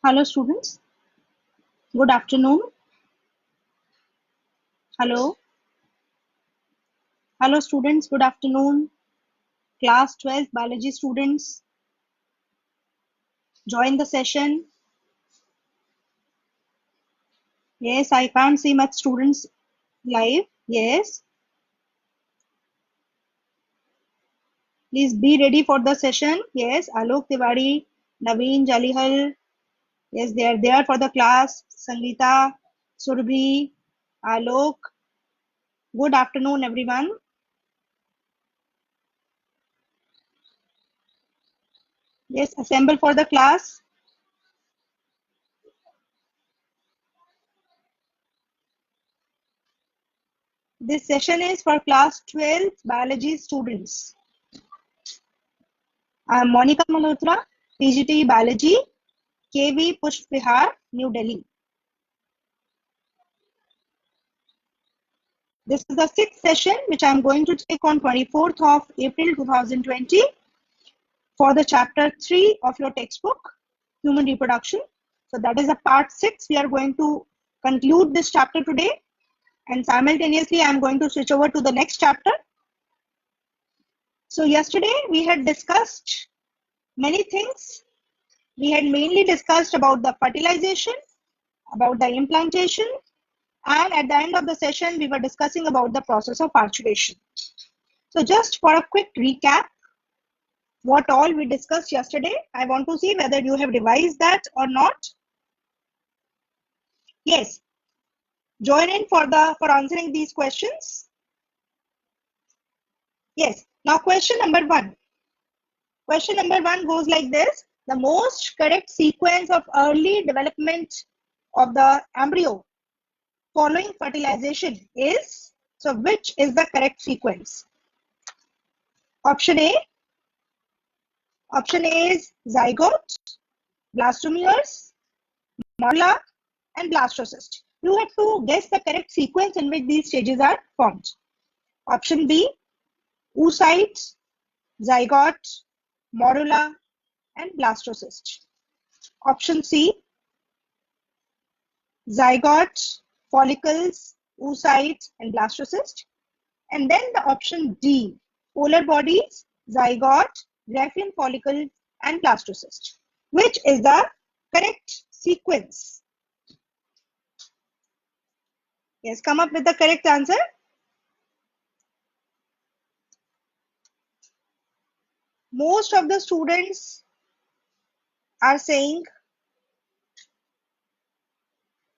Hello students, good afternoon. Hello. Hello students, good afternoon. Class 12 biology students, join the session. Yes, I can't see much students live. Yes, please be ready for the session. Yes, Alok Tiwari, Naveen Jalihal. Yes, they are there for the class. Sangeeta, Surbhi, Alok. Good afternoon everyone. Yes, assemble for the class. This session is for class 12 biology students. I am Monica Malhotra, PGT Biology, KV Pushp Vihar, New Delhi. This is the sixth session which I am going to take on 24th of April 2020 for the chapter 3 of your textbook, Human Reproduction. So that is a part 6. We are going to conclude this chapter today, and simultaneously I am going to switch over to the next chapter. So yesterday we had discussed many things. We had mainly discussed about the fertilization, about the implantation, and at the end of the session we were discussing about the process of parturition. So just for a quick recap, what all we discussed yesterday, I want to see whether you have revised that or not. Yes, join in for answering these questions. Yes, now question number 1. Question number 1 goes like this: the most correct sequence of early development of the embryo following fertilization is, so which is the correct sequence? Option A is zygote, blastomeres, morula, and blastocyst. You have to guess the correct sequence in which these stages are formed. Option B, oocyte, zygote, morula, and blastocyst. Option C, zygote, follicles, oocyte, and blastocyst. And then the option D, polar bodies, zygote, Graafian follicle, and blastocyst. Which is the correct sequence? Yes, come up with the correct answer. Most of the students are saying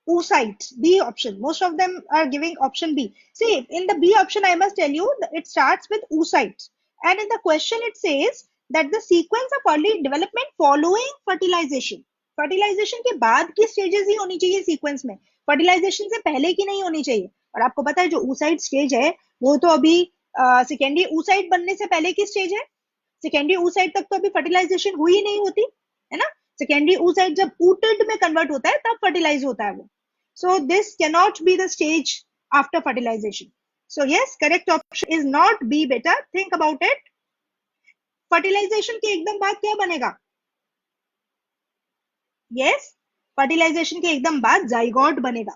oocyte, B option. Most of them are giving option B. See, in the B option, I must tell you, it starts with oocyte. And in the question, it says that the sequence of early development following fertilization. Fertilization के बाद की stages ही होनी चाहिए sequence में, fertilisation से पहले की नहीं होनी चाहिए. और आपको पता है जो oocyte स्टेज है वो तो अभी सेकेंडरी oocyte बनने से पहले की स्टेज है. सेकेंडरी oocyte तक तो अभी फर्टिलाइजेशन हुई नहीं होती है ना. सेकेंडरी oocyte जब ooted में कन्वर्ट होता है तब फर्टिलाइज होता है वो. So this cannot be the stage after fertilization. So yes, correct option is not B beta. Think about it. Fertilization के एकदम बाद क्या बनेगा? Yes, fertilization के एकदम बाद जाइगोट बनेगा.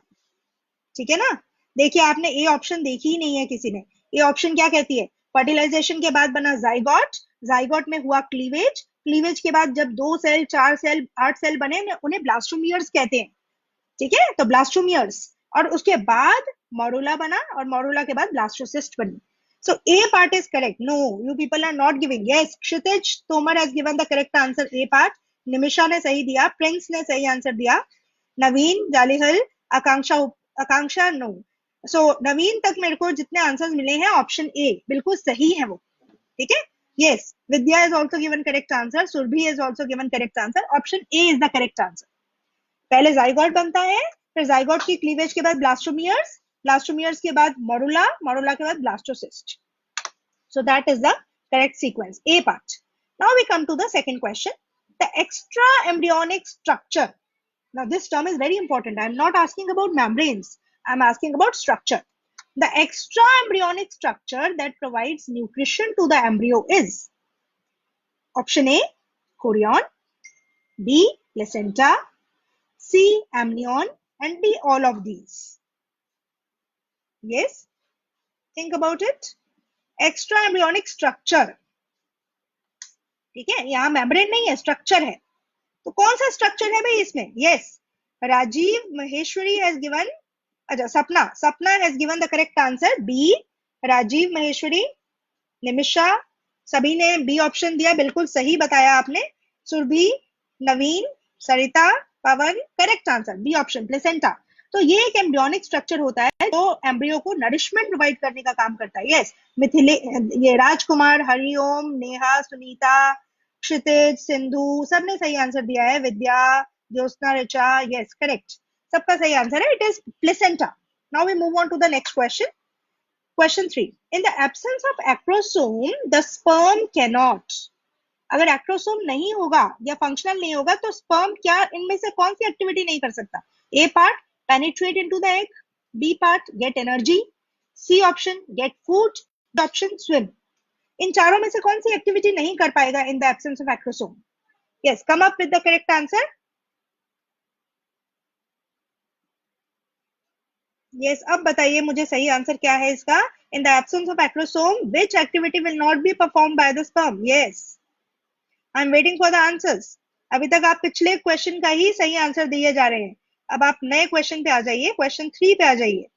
ठीक है ना. देखिए आपने ए ऑप्शन देखी ही नहीं है किसी ने. ए ऑप्शन क्या कहती है? फर्टिलाइजेशन के बाद बना जाइगोट, जाइगोट में हुआ क्लीवेज, क्लीवेज के बाद जब 2 सेल 4 सेल 8 सेल बने उन्हें ब्लास्टोमियर्स कहते हैं. ठीक है, तो ब्लास्टोमियर्स, और उसके बाद मोरुला बना और मोरुला के बाद ब्लास्टोसिस्ट बनी. So A part is correct. No, you people are not giving. Yes, Kshitij Tomar has given the correct answer A part. Nimisha ने सही दिया, प्रिंस ने सही आंसर दिया, नवीन जालिहल, आकांक्षा नो. सो नवीन तक मेरे को जितने आंसर्स मिले हैं ऑप्शन ए बिल्कुल सही है वो. ठीक है. Yes, Vidya is also given correct answer, Surabhi is also given correct answer. Option A is the correct answer. पहले जाइगोट बनता है, फिर जाइगोट की क्लीवेज के बाद ब्लास्टोमियर्स, ब्लास्टोमियर्स के बाद मोरुला, मोरुला के बाद blastocyst. So that is the correct sequence, A part. Now we come to the second question, the extra embryonic structure. Now this term is very important. I am not asking about membranes. I am asking about structure. The extra embryonic structure that provides nutrition to the embryo is option A, chorion, B, placenta, C, amnion, and D, all of these. Yes, think about it. Extra embryonic structure, ठीक है, यहाँ membrane नहीं है, structure है। तो कौन सा structure है भाई इसमें? Yes, Rajeev Maheshwari has given, अच्छा Sapna, Sapna has given the correct answer B, Rajeev Maheshwari. Nimisha, सभी ने बी ऑप्शन दिया, बिल्कुल सही बताया आपने। Surbhi, Naveen, Sarita, Pawan, correct answer B option, placenta. तो ये एक एम्ब्रियोनिक स्ट्रक्चर होता है जो एम्ब्रियो को नरिशमेंट प्रोवाइड करने का काम करता है। यस, मिथिले, ये राजकुमार, हरिओम, नेहा, सुनीता, क्षितिज, सिंधु, सबने सही आंसर दिया है। विद्या, ज्योत्सना, ऋचा, यस करेक्ट, सबका सही आंसर है, it is placenta. Now we move on to the next question. Question 3. In the absence of acrosome, the sperm cannot. अगर एक्ट्रोसोम नहीं होगा या फंक्शनल नहीं होगा तो स्पर्म क्या, इनमें से कौन सी एक्टिविटी नहीं कर सकता? A part, penetrate into the egg, B part, get energy, C option, get food, option, swim. इन चारों में से कौन सी एक्टिविटी नहीं कर पाएगा in the absence of acrosome? Yes, come up with the correct answer. Yes, अब बताइए मुझे सही आंसर क्या है इसका। In the absence of acrosome which activity will not be perform by the sperm? Yes, I am waiting for the answers. अभी तक आप पिछले क्वेश्चन का ही सही आंसर दिए जा रहे हैं, अब आप नए क्वेश्चन पे आ जाइए, क्वेश्चन 3 पे आ जाइए।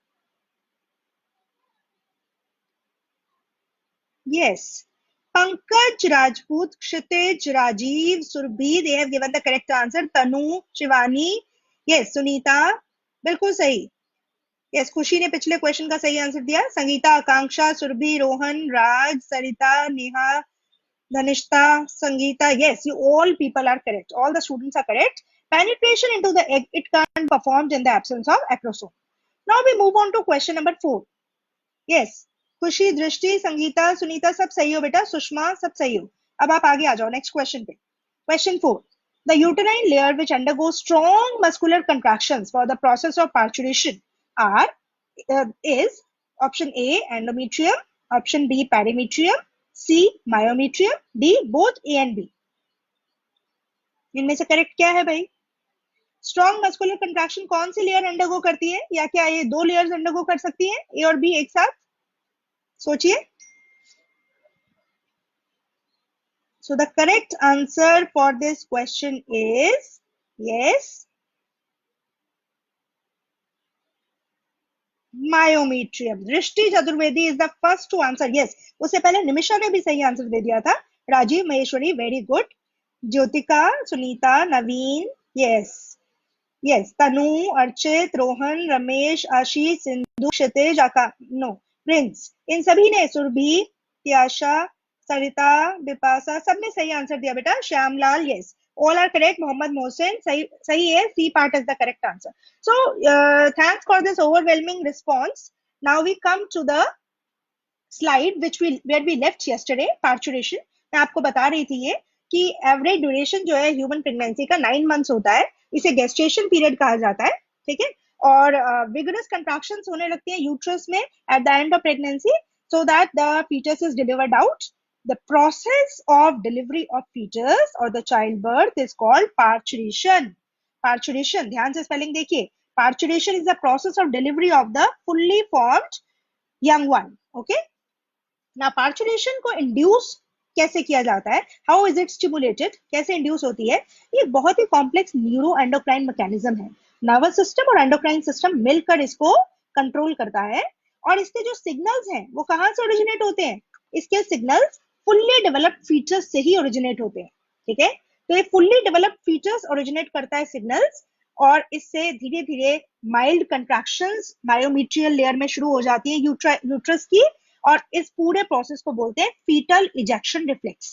Yes, Pankaj, Rajput, Kshitij, Rajiv, Surabhi, they have given the correct answer. Tanu, Shivani, yes, Sunita, बिल्कुल सही। यस, खुशी ने पिछले क्वेश्चन का सही आंसर दिया। संगीता, आकांक्षा, सुरभि, रोहन, राज, सरिता, Neha, Dhanishta, Sangeeta, yes, you all people are correct. All the students are correct. Penetration into the egg, it can't perform in the absence of acrosome. Now we move on to question number 4. Yes, खुशी, दृष्टि, संगीता, सुनीता, सब सही हो बेटा, सुषमा, सब सही हो। अब आप आगे आ जाओ नेक्स्ट क्वेश्चन पे। Question 4. The uterine layer which undergoes strong muscular contractions for the process of parturition are is option A, endometrium, option B, perimetrium, C, myometrium, D, both A and B. इनमें से correct क्या है भाई? Strong muscular contraction कौन सी layer undergo करती है, या क्या ये दो लेयर्स अंडरगो कर सकती है, ए और बी एक साथ? सोचिए। So the correct answer for this question is yes, myometrium. दृष्टि Chaturvedi is the first to answer. Yes, उससे पहले निमिषा ने भी सही आंसर दे दिया था। Rajeev Maheshwari, very good. Jyotika, Sunita, Naveen, yes yes, Tanu, Archit, Rohan, Ramesh, Ashish, Sindhu, Kshitij, no, Prince, इन सभी ने, सुरभि, त्याशा, सरिता, बिपाशा, सबने सही आंसर दिया बेटा। Shyamlal, yes, all are correct. Mohammad Mohsin, सही है, C part is the correct answer. So thanks for this overwhelming response. Now we come to the slide where we left yesterday, parturition। मैं आपको बता रही थी ये कि एवरेज ड्यूरेशन जो है ह्यूमन प्रेगनेंसी का 9 मंथ्स होता है, इसे गेस्टेशन पीरियड कहा जाता है, ठीक है। और विगरस कंट्रैक्शंस होने लगती हैं यूट्रस में at the end of pregnancy so that the foetus is delivered out. The process of delivery of foetus और the child birth is called parturition. Parturition, ध्यान से स्पेलिंग देखिए, parturition is the process of delivery of the fully formed young one, okay. ना parturition को induce कैसे किया जाता है, हाउ इज इट स्टिमुलेटेड, कैसे इंड्यूस होती है, ये बहुत ही कॉम्प्लेक्स न्यूरो एंडोक्राइन मैकेनिज्म है। नर्वस सिस्टम और एंडोक्राइन सिस्टम मिलकर इसको कंट्रोल करता है। और इसके जो सिग्नल्स हैं वो कहाँ से ओरिजिनेट होते हैं? इसके सिग्नल्स फुल्ली डेवलप्ड फीचर्स से ही ओरिजिनेट होते हैं, ठीक है। तो ये फुल्ली डेवलप्ड फीचर्स ओरिजिनेट करता है सिग्नल्स, और इससे धीरे धीरे माइल्ड कंट्रैक्शंस मायोमीट्रियल लेयर में शुरू हो जाती है यूट्रस की, और इस पूरे प्रोसेस को बोलते हैं फीटल इजेक्शन रिफ्लेक्स।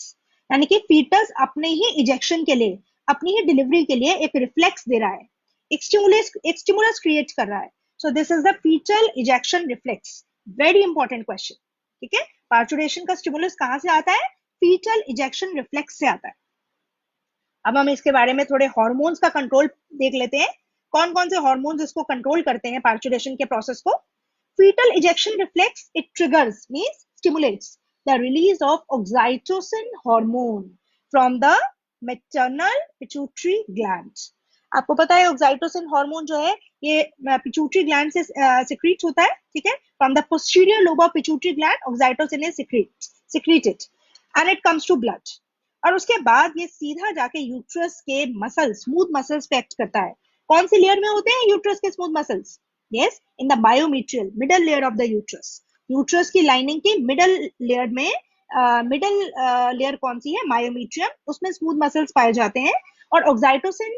यानी कि फीटस अपने ही इजेक्शन के लिए, अपनी ही डिलीवरी के लिए एक रिफ्लेक्स दे रहा है, एक स्टिमुलस क्रिएट कर रहा है। So this is the fetal ejection reflex. Very important question, ठीक है। पार्चुरेशन का स्टिमुलस कहां से आता है? फीटल इजेक्शन रिफ्लेक्स से आता है। अब हम इसके बारे में थोड़े हार्मोन्स का कंट्रोल देख लेते हैं, कौन कौन से हार्मोन्स इसको कंट्रोल करते हैं पार्चुरेशन के प्रोसेस को। Fetal ejection reflex, it triggers, means stimulates the release of oxytocin hormone from the maternal pituitary gland. आपको पता है ऑक्साइटोसिन हार्मोन जो है ये पिट्यूटरी ग्लैंड से सिक्रीट होता है, ठीक है, from the posterior lobe of pituitary gland oxytocin is secreted and it comes to blood. और उसके बाद ये सीधा जाके यूट्रस के मसल, स्मूथ मसल्स पे एक्ट करता है। कौन सी लेयर में होते हैं यूट्रस के smooth muscles? Yes, in the myometrial middle layer of the uterus. Uterus की लाइनिंग के मिडल लेयर में मिडल लेयर कौन सी है? मायोमीट्रियम, उसमें स्मूथ मसल्स पाए जाते हैं। और ऑक्साइटोसिन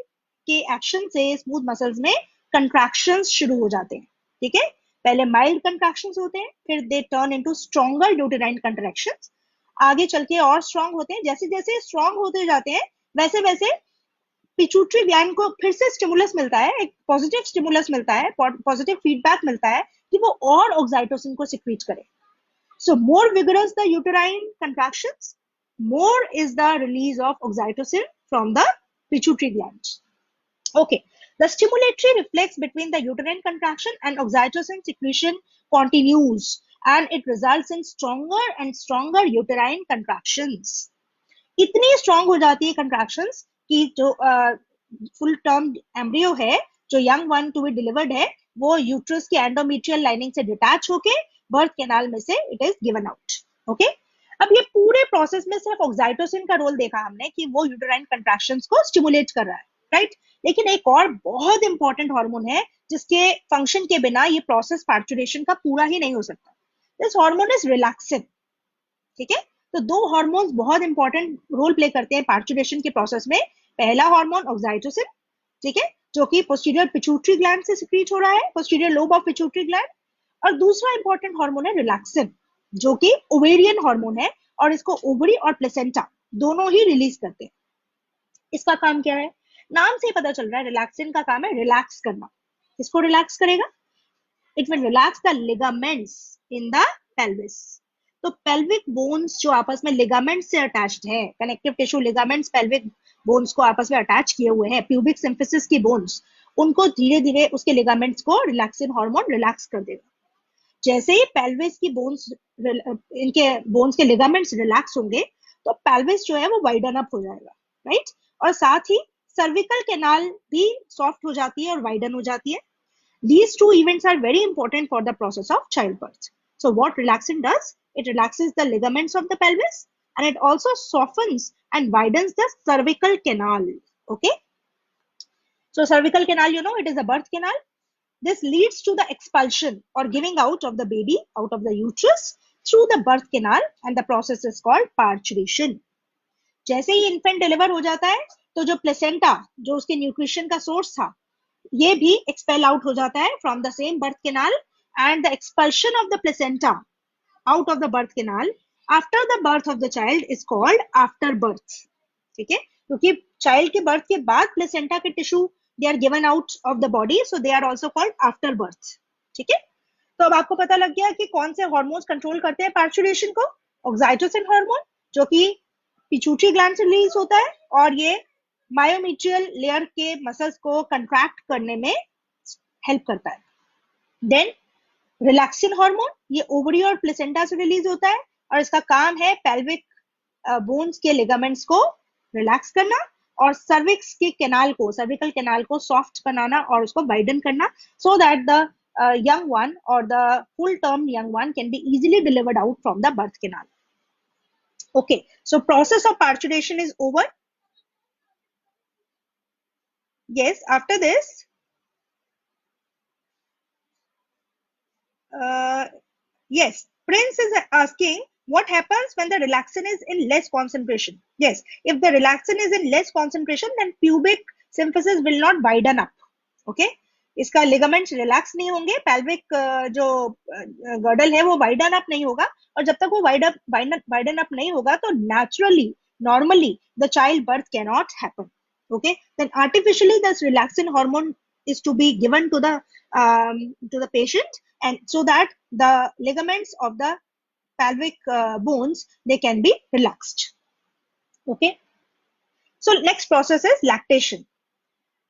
के एक्शन से स्मूथ मसल्स में कंट्रैक्शंस शुरू हो जाते हैं, ठीक है। पहले माइल्ड कंट्रैक्शंस होते हैं, फिर they turn into stronger uterine contractions, आगे चल के और स्ट्रॉन्ग होते हैं। जैसे जैसे स्ट्रॉन्ग होते जाते हैं वैसे वैसे पिट्यूटरी ग्लैंड को फिर से स्टिमुलस मिलता है, एक पॉजिटिव स्टिमुलस मिलता है, पॉजिटिव फीडबैक मिलता है कि वो और ऑक्साइटोसिन को सिक्रीट करे। So more vigorous the uterine contractions, more is the release of oxytocin from the pituitary gland. Okay, the stimulatory reflex between the uterine contraction and oxytocin secretion continues, and it results in stronger and stronger uterine contractions. इतनी strong हो जाती है contractions कि जो full term embryo है, जो young one to be delivered है, वो यूट्रस की एंडोमेट्रियल लाइनिंग से डिटैच होके बर्थ कैनाल में से it is given out. Okay, अब ये पूरे प्रोसेस में सिर्फ ऑक्साइटोसिन का रोल देखा हमने कि वो यूटेराइन कंट्रैक्शंस को स्टिमुलेट कर रहा है, राइट। लेकिन एक और बहुत इंपॉर्टेंट हार्मोन है जिसके फंक्शन के बिना ये प्रोसेस पार्चुरेशन का पूरा ही नहीं हो सकता। दिस हार्मोन इज रिलैक्सिन, ठीक है। तो दो हार्मोन्स बहुत इंपॉर्टेंट रोल प्ले करते हैं पार्चुरेशन के प्रोसेस में। पहला हार्मोन ऑक्साइटोसिन, ठीक है, जो कि पोस्टीरियर पिट्यूटरी ग्लैंड से सिक्रीट हो रहा है, posterior lobe of pituitary gland. और दूसरा इंपॉर्टेंट हार्मोन है रिलैक्सिन, जो कि ओवेरियन हार्मोन है, और इसको ओवरी और प्लेसेंटा दोनों ही रिलीज करते हैं। इसका काम क्या है? नाम से ही पता चल रहा है, रिलैक्सिन का काम है रिलैक्स करना। किसको रिलैक्स करेगा? It will relax the ligaments in the pelvis. तो पेल्विक बोन्स जो आपस में लिगामेंट्स से अटैच्ड है, connective tissue ligaments pelvic bones को आपस में अटैच किए हुए हैं, प्यूबिक सिम्फिसिस की बोन्स, उनको धीरे धीरे उसके लिगामेंट्स को रिलैक्सिन हार्मोन रिलैक्स कर देगा। जैसे ही पेल्विस की बोन्स, इनके बोन्स के लिगामेंट्स रिलैक्स होंगे तो पेल्विस जो है वो वाइडन अप हो जाएगा, राइट। और साथ ही सर्विकल कैनाल भी सॉफ्ट हो जाती है और वाइडन हो जाती है। These two events are very important for the process of childbirth. So what relaxin does? It relaxes the ligaments of the pelvis, and it also softens and widens the cervical canal. Okay. So cervical canal, you know, it is a birth canal. This leads to the expulsion or giving out of the baby out of the uterus through the birth canal, and the process is called parturition. जैसे ही infant deliver हो जाता है तो जो placenta, जो उसके nutrition का source था, ये भी expel out हो जाता है from the same birth canal, and the expulsion of the placenta out of the birth canal after the birth of the child is called afterbirth, ठीक है। क्योंकि child के birth के बाद placenta के tissue they are given out of the body, so they are also called afterbirth, ठीक है। तो अब आपको पता लग गया कि कौन से हार्मोन्स कंट्रोल करते हैं पार्चुरेशन को। ऑक्साइटोसिन हार्मोन जो कि पिट्यूटरी ग्लैंड से रिलीज होता है, और ये मायोमीट्रियल लेयर के मसल्स को कंट्रैक्ट करने में हेल्प करता है। देन रिलैक्सिन हार्मोन, ये ओवरी और प्लेसेंटा से रिलीज होता है, और इसका काम है पेल्विक बोन्स के लिगामेंट्स को रिलैक्स करना और सर्विक्स के कैनाल को, सर्विकल कैनाल को सॉफ्ट बनाना और उसको वाइडन करना, सो that the young one or the full term young one can be easily delivered out from the birth canal. Okay, so process of parturition is over. Yes, after this, yes, Prince is asking what happens when the relaxin is in less concentration. Yes, if the relaxin is in less concentration, then pubic symphysis will not widen up. Okay, इसका ligaments relax नहीं होंगे, pelvic जो girdle है वो widen up नहीं होगा, और जब तक वो वाइडन अप नहीं होगा तो naturally, normally the child birth can not happen. Okay, then artificially this relaxin hormone is to be given to the patient, and so that the ligaments of the pelvic bones they can be relaxed. Okay, so next process is lactation.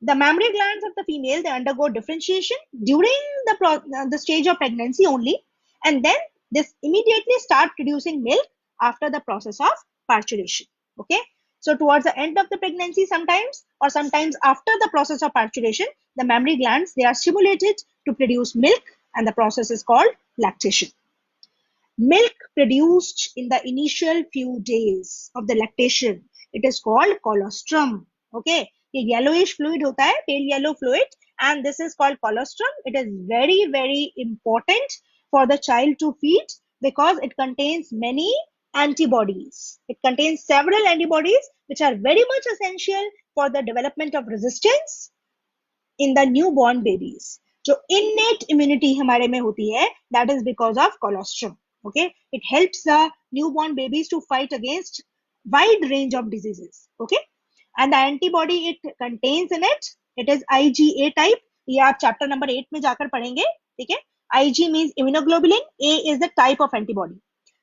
The mammary glands of the female, they undergo differentiation during the stage of pregnancy only, and then this immediately start producing milk after the process of parturition. Okay, So towards the end of the pregnancy, sometimes after the process of parturition, the mammary glands, they are stimulated to produce milk, and the process is called lactation. Milk produced in the initial few days of the lactation, it is called colostrum. Okay, ये yellowish fluid होता है, pale yellow fluid, and this is called colostrum. It is very, very important for the child to feed because it contains many antibodies. It contains several antibodies which are very much essential for the development of resistance in the newborn babies. जो innate immunity हमारे में होती है, that is because of colostrum. Okay, it helps the newborn babies to fight against wide range of diseases. Okay, and the antibody it contains in it, it is IgA type. ये आप chapter number 8 में जाकर पढ़ेंगे. ठीक है, IG means immunoglobulin, A is the type of antibody.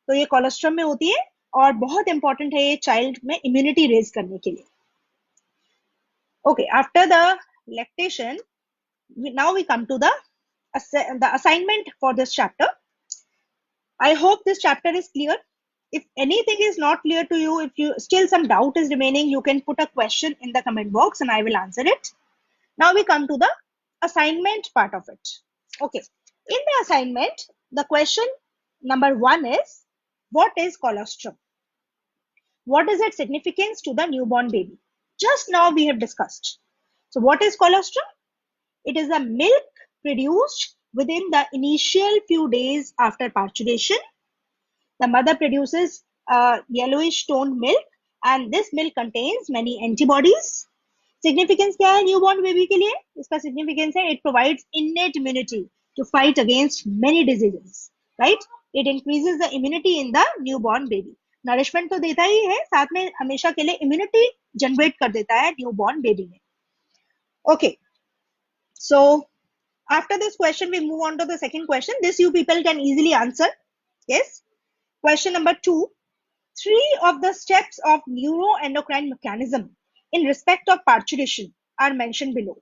तो ये colostrum में होती है और बहुत इंपॉर्टेंट है ये चाइल्ड में इम्यूनिटी रेज करने के लिए. Okay, after the lactation, now we come to the assignment for this chapter. I hope this chapter is clear. If anything is not clear to you, if you still some doubt is remaining, you can put a question in the comment box and I will answer it. Now we come to the assignment part of it. Okay, in the assignment, the question number 1 is, what is colostrum? What is its significance to the newborn baby? Just now we have discussed. So what is colostrum? It is a milk produced within the initial few days after parturition. The mother produces yellowish toned milk and this milk contains many antibodies. Significance क्या है newborn baby के लिए? इसका significance है it provides innate immunity to fight against many diseases, right? It increases the immunity in the newborn baby. Nourishment तो देता ही है, साथ में हमेशा के लिए immunity generate कर देता है newborn baby में. Okay, so after this question, we move on to the second question. This you people can easily answer. Yes. Question number 2. 3 of the steps of neuroendocrine mechanism in respect of parturition are mentioned below.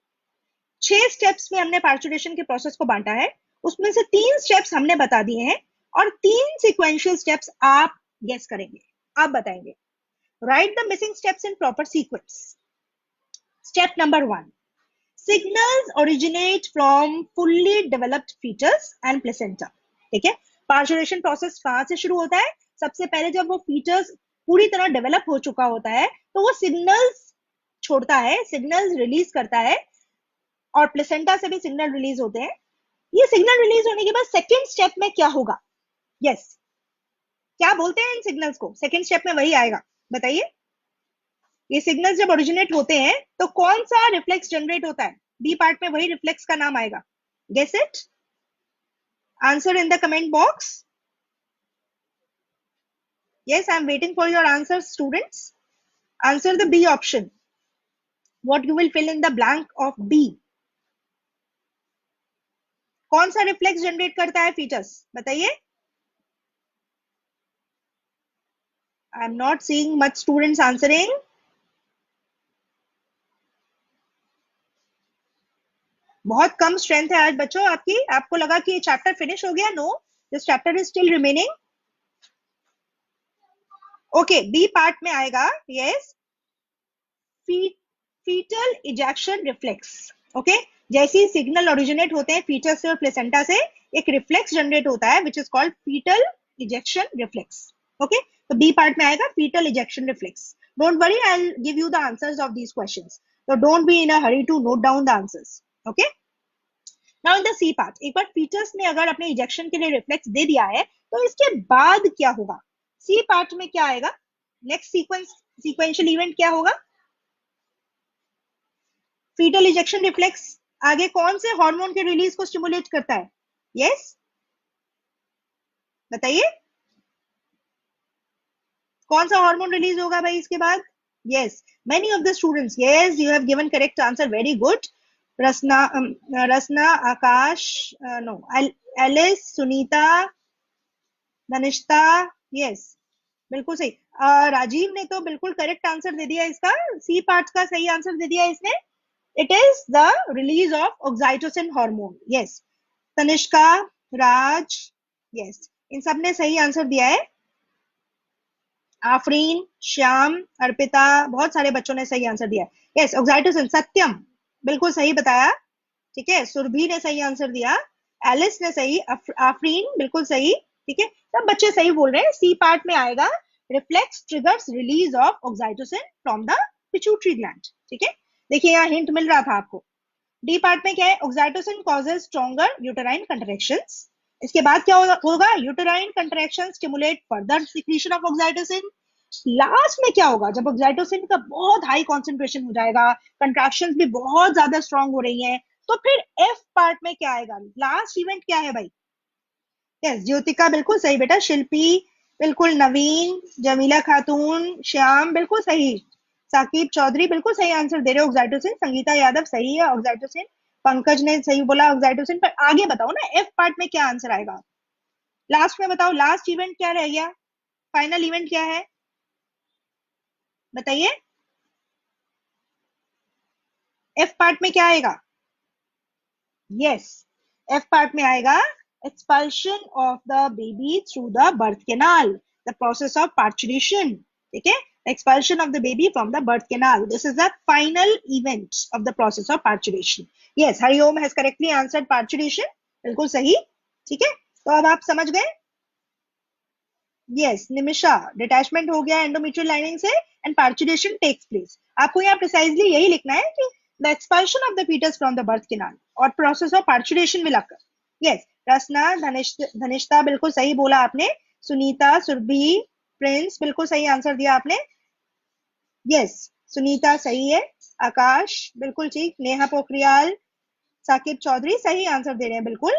6 steps में हमने parturition के process को बांटा है. उसमें से 3 steps हमने बता दिए हैं और 3 sequential steps आप guess करेंगे. आप बताएंगे. Write the missing steps in proper sequence. Step number 1. Signals originate from fully developed fetus and placenta. ठीक है, पार्चुरेशन प्रोसेस कहां से शुरू होता है? सबसे पहले जब वो फीटस पूरी तरह डेवलप हो चुका होता है तो वो सिग्नल्स छोड़ता है, सिग्नल्स रिलीज करता है और प्लेसेंटा से भी सिग्नल रिलीज होते हैं. ये सिग्नल रिलीज होने के बाद सेकेंड स्टेप में क्या होगा? यस, क्या बोलते हैं इन सिग्नल्स को? सेकेंड स्टेप में वही आएगा, बताइए. ये सिग्नल्स जब ओरिजिनेट होते हैं तो कौन सा रिफ्लेक्स जनरेट होता है? बी पार्ट में वही रिफ्लेक्स का नाम आएगा. Guess it, answer in the comment box. Yes, I am waiting for your answers, students. Answer the B option. What you will fill in the blank of B? कौन सा reflex generate करता है foetus? बताइए. I am not seeing much students answering. बहुत कम strength है आज बच्चों आपकी. आपको लगा कि ये चैप्टर फिनिश हो गया? No, this chapter is still remaining. Okay, B part में आएगा. Yes, fetal ejection reflex. Okay, जैसे सिग्नल ओरिजिनेट होते हैं फीटस से और प्लेसेंटा से, एक रिफ्लेक्स जनरेट होता है which is called fetal ejection reflex. Okay, तो बी पार्ट में आएगा fetal ejection reflex. Don't worry, I will give you the answers of these questions, so don't be in a hurry to note down the answers. Okay, now in the C part, एक बार foetus ने अगर अपने ejection के लिए reflex दे दिया है तो इसके बाद क्या होगा? सी पार्ट में क्या आएगा? नेक्स्ट सीक्वेंशियल इवेंट क्या होगा? फीटल इजेक्शन रिफ्लेक्स आगे कौन से हार्मोन के रिलीज को स्टिमुलेट करता है? यस, बताइए कौन सा हार्मोन रिलीज होगा भाई इसके बाद? Yes, many of the students, yes, you have given correct answer, very good. Rasna, Akash, no, Alice, Sunita, Danishta, yes, बिल्कुल सही. राजीव ने तो बिल्कुल करेक्ट आंसर दे दिया इसका. सी पार्ट का सही आंसर दे दिया इसने. It is the release of oxytocin hormone. Yes, Tanishka, Raj, yes, इन सब ने सही आंसर दिया है. आफरीन, श्याम, अर्पिता, बहुत सारे बच्चों ने सही आंसर दिया है। यस, ऑक्साइटोसिन, सत्यम बिल्कुल सही बताया। ठीक है, सुरभि ने सही आंसर दिया, एलिस ने सही, आफरीन बिल्कुल सही। ठीक है, सब बच्चे सही बोल रहे हैं। सी पार्ट में आएगा reflex triggers release of oxytocin from the pituitary gland. ठीक है, देखिए यहाँ हिंट मिल रहा था आपको। डी पार्ट में क्या है, oxytocin causes stronger uterine contractions. इसके बाद क्या होगा, uterine contraction stimulate further secretion of oxytocin. Last में क्या होगा, जब ऑक्साइटोसिन का बहुत हाई कॉन्सेंट्रेशन हो जाएगा, कंट्रैक्शंस भी बहुत ज्यादा स्ट्रांग हो रही हैं, तो फिर एफ पार्ट में क्या आएगा, लास्ट इवेंट क्या है भाई। यस, ज्योतिका बिल्कुल सही बेटा, शिल्पी बिल्कुल, नवीन, जमीला खातून, श्याम बिल्कुल सही, साकिब चौधरी बिल्कुल सही आंसर दे रहे हो ऑक्साइटोसिन, संगीता यादव सही है ऑक्साइटोसिन, पंकज ने सही बोला ऑक्साइटोसिन। पर आगे बताओ ना, एफ पार्ट में क्या आंसर आएगा, लास्ट में बताओ, लास्ट इवेंट क्या रह गया, फाइनल इवेंट क्या है, बताइए। एफ पार्ट में क्या आएगा, यस, एफ पार्ट में आएगा expulsion of the baby through the birth canal, the process of parturition. ठीक है, expulsion of the baby from the birth canal, this is the final event of the process of parturition. Yes, Hariom has correctly answered parturition, बिल्कुल सही। ठीक है, तो अब आप समझ गए। यस, निमिषा, डिटैचमेंट हो गया एंडोमेट्रियल लाइनिंग से एंड पार्चुरेशन टेक्स प्लेस। आपको यहाँ प्रिसाइजली यही लिखना है कि the expulsion of the foetus from the birth canal और process of parturition will occur. Yes, Rasna, Dhanishtha बिल्कुल सही बोला आपने, सुनीता, सुरभि, प्रिंस बिल्कुल सही आंसर दिया आपने। यस, सुनीता सही है, आकाश बिल्कुल ठीक, नेहा पोखरियाल, साकिब चौधरी सही आंसर दे रहे हैं बिल्कुल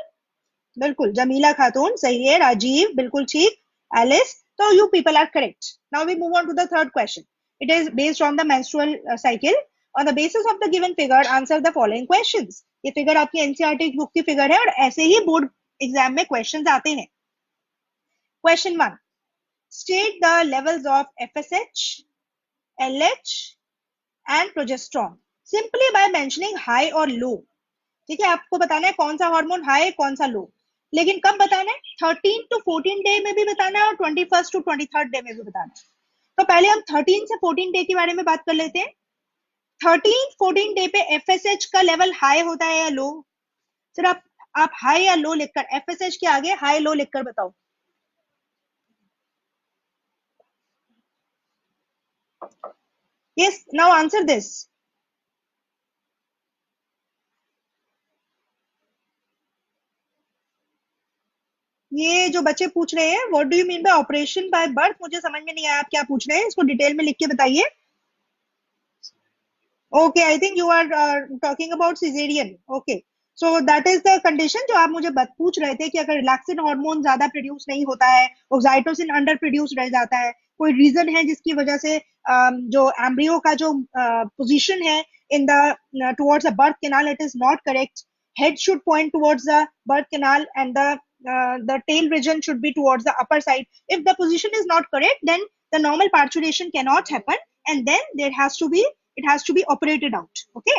बिल्कुल, जमीला खातून सही है, राजीव बिल्कुल ठीक, एलिस, तो you people are correct. Now we move on to the third question. It is based on the menstrual cycle. On the basis of the given figure answer the following questions. ये figure आपकी NCERT book की figure है और ऐसे ही board exam में questions आते हैं। Question 1, state the levels of FSH, LH and progesterone simply by mentioning high और लो। ठीक है, आपको बताना है कौन सा हार्मोन हाई कौन सा लो, लेकिन कब बताना है, 13 टू 14 डे में भी बताना है और 21st टू 23rd डे में भी बताना है। तो पहले हम 13 से 14 डे के बारे में बात कर लेते हैं। 13 14 डे पे एफएसएच का लेवल हाई होता है या लो, फिर आप हाई या लो लिखकर, एफएसएच के आगे हाई लो लिखकर बताओ। Yes, now answer this. ये जो बच्चे पूछ रहे हैं, what do you mean by operation by birth, मुझे समझ में नहीं आया आप क्या पूछ रहे हैं, इसको डिटेल में लिख के बताइए। Okay, I think you are talking about caesarean. Okay, so that is the condition जो आप मुझे पूछ रहे थे कि अगर रिलैक्सिन हार्मोन ज्यादा प्रोड्यूस नहीं होता है, ऑक्साइटोसिन अंडर प्रोड्यूस रह जाता है, कोई रीजन है जिसकी वजह से जो एम्ब्रियो का जो पोजीशन है in the towards the birth canal it is not correct, head should point towards the birth canal and the tail region should be towards the upper side. If the position is not correct, then the normal parturition cannot happen and then there has to be, it has to be operated out. Okay,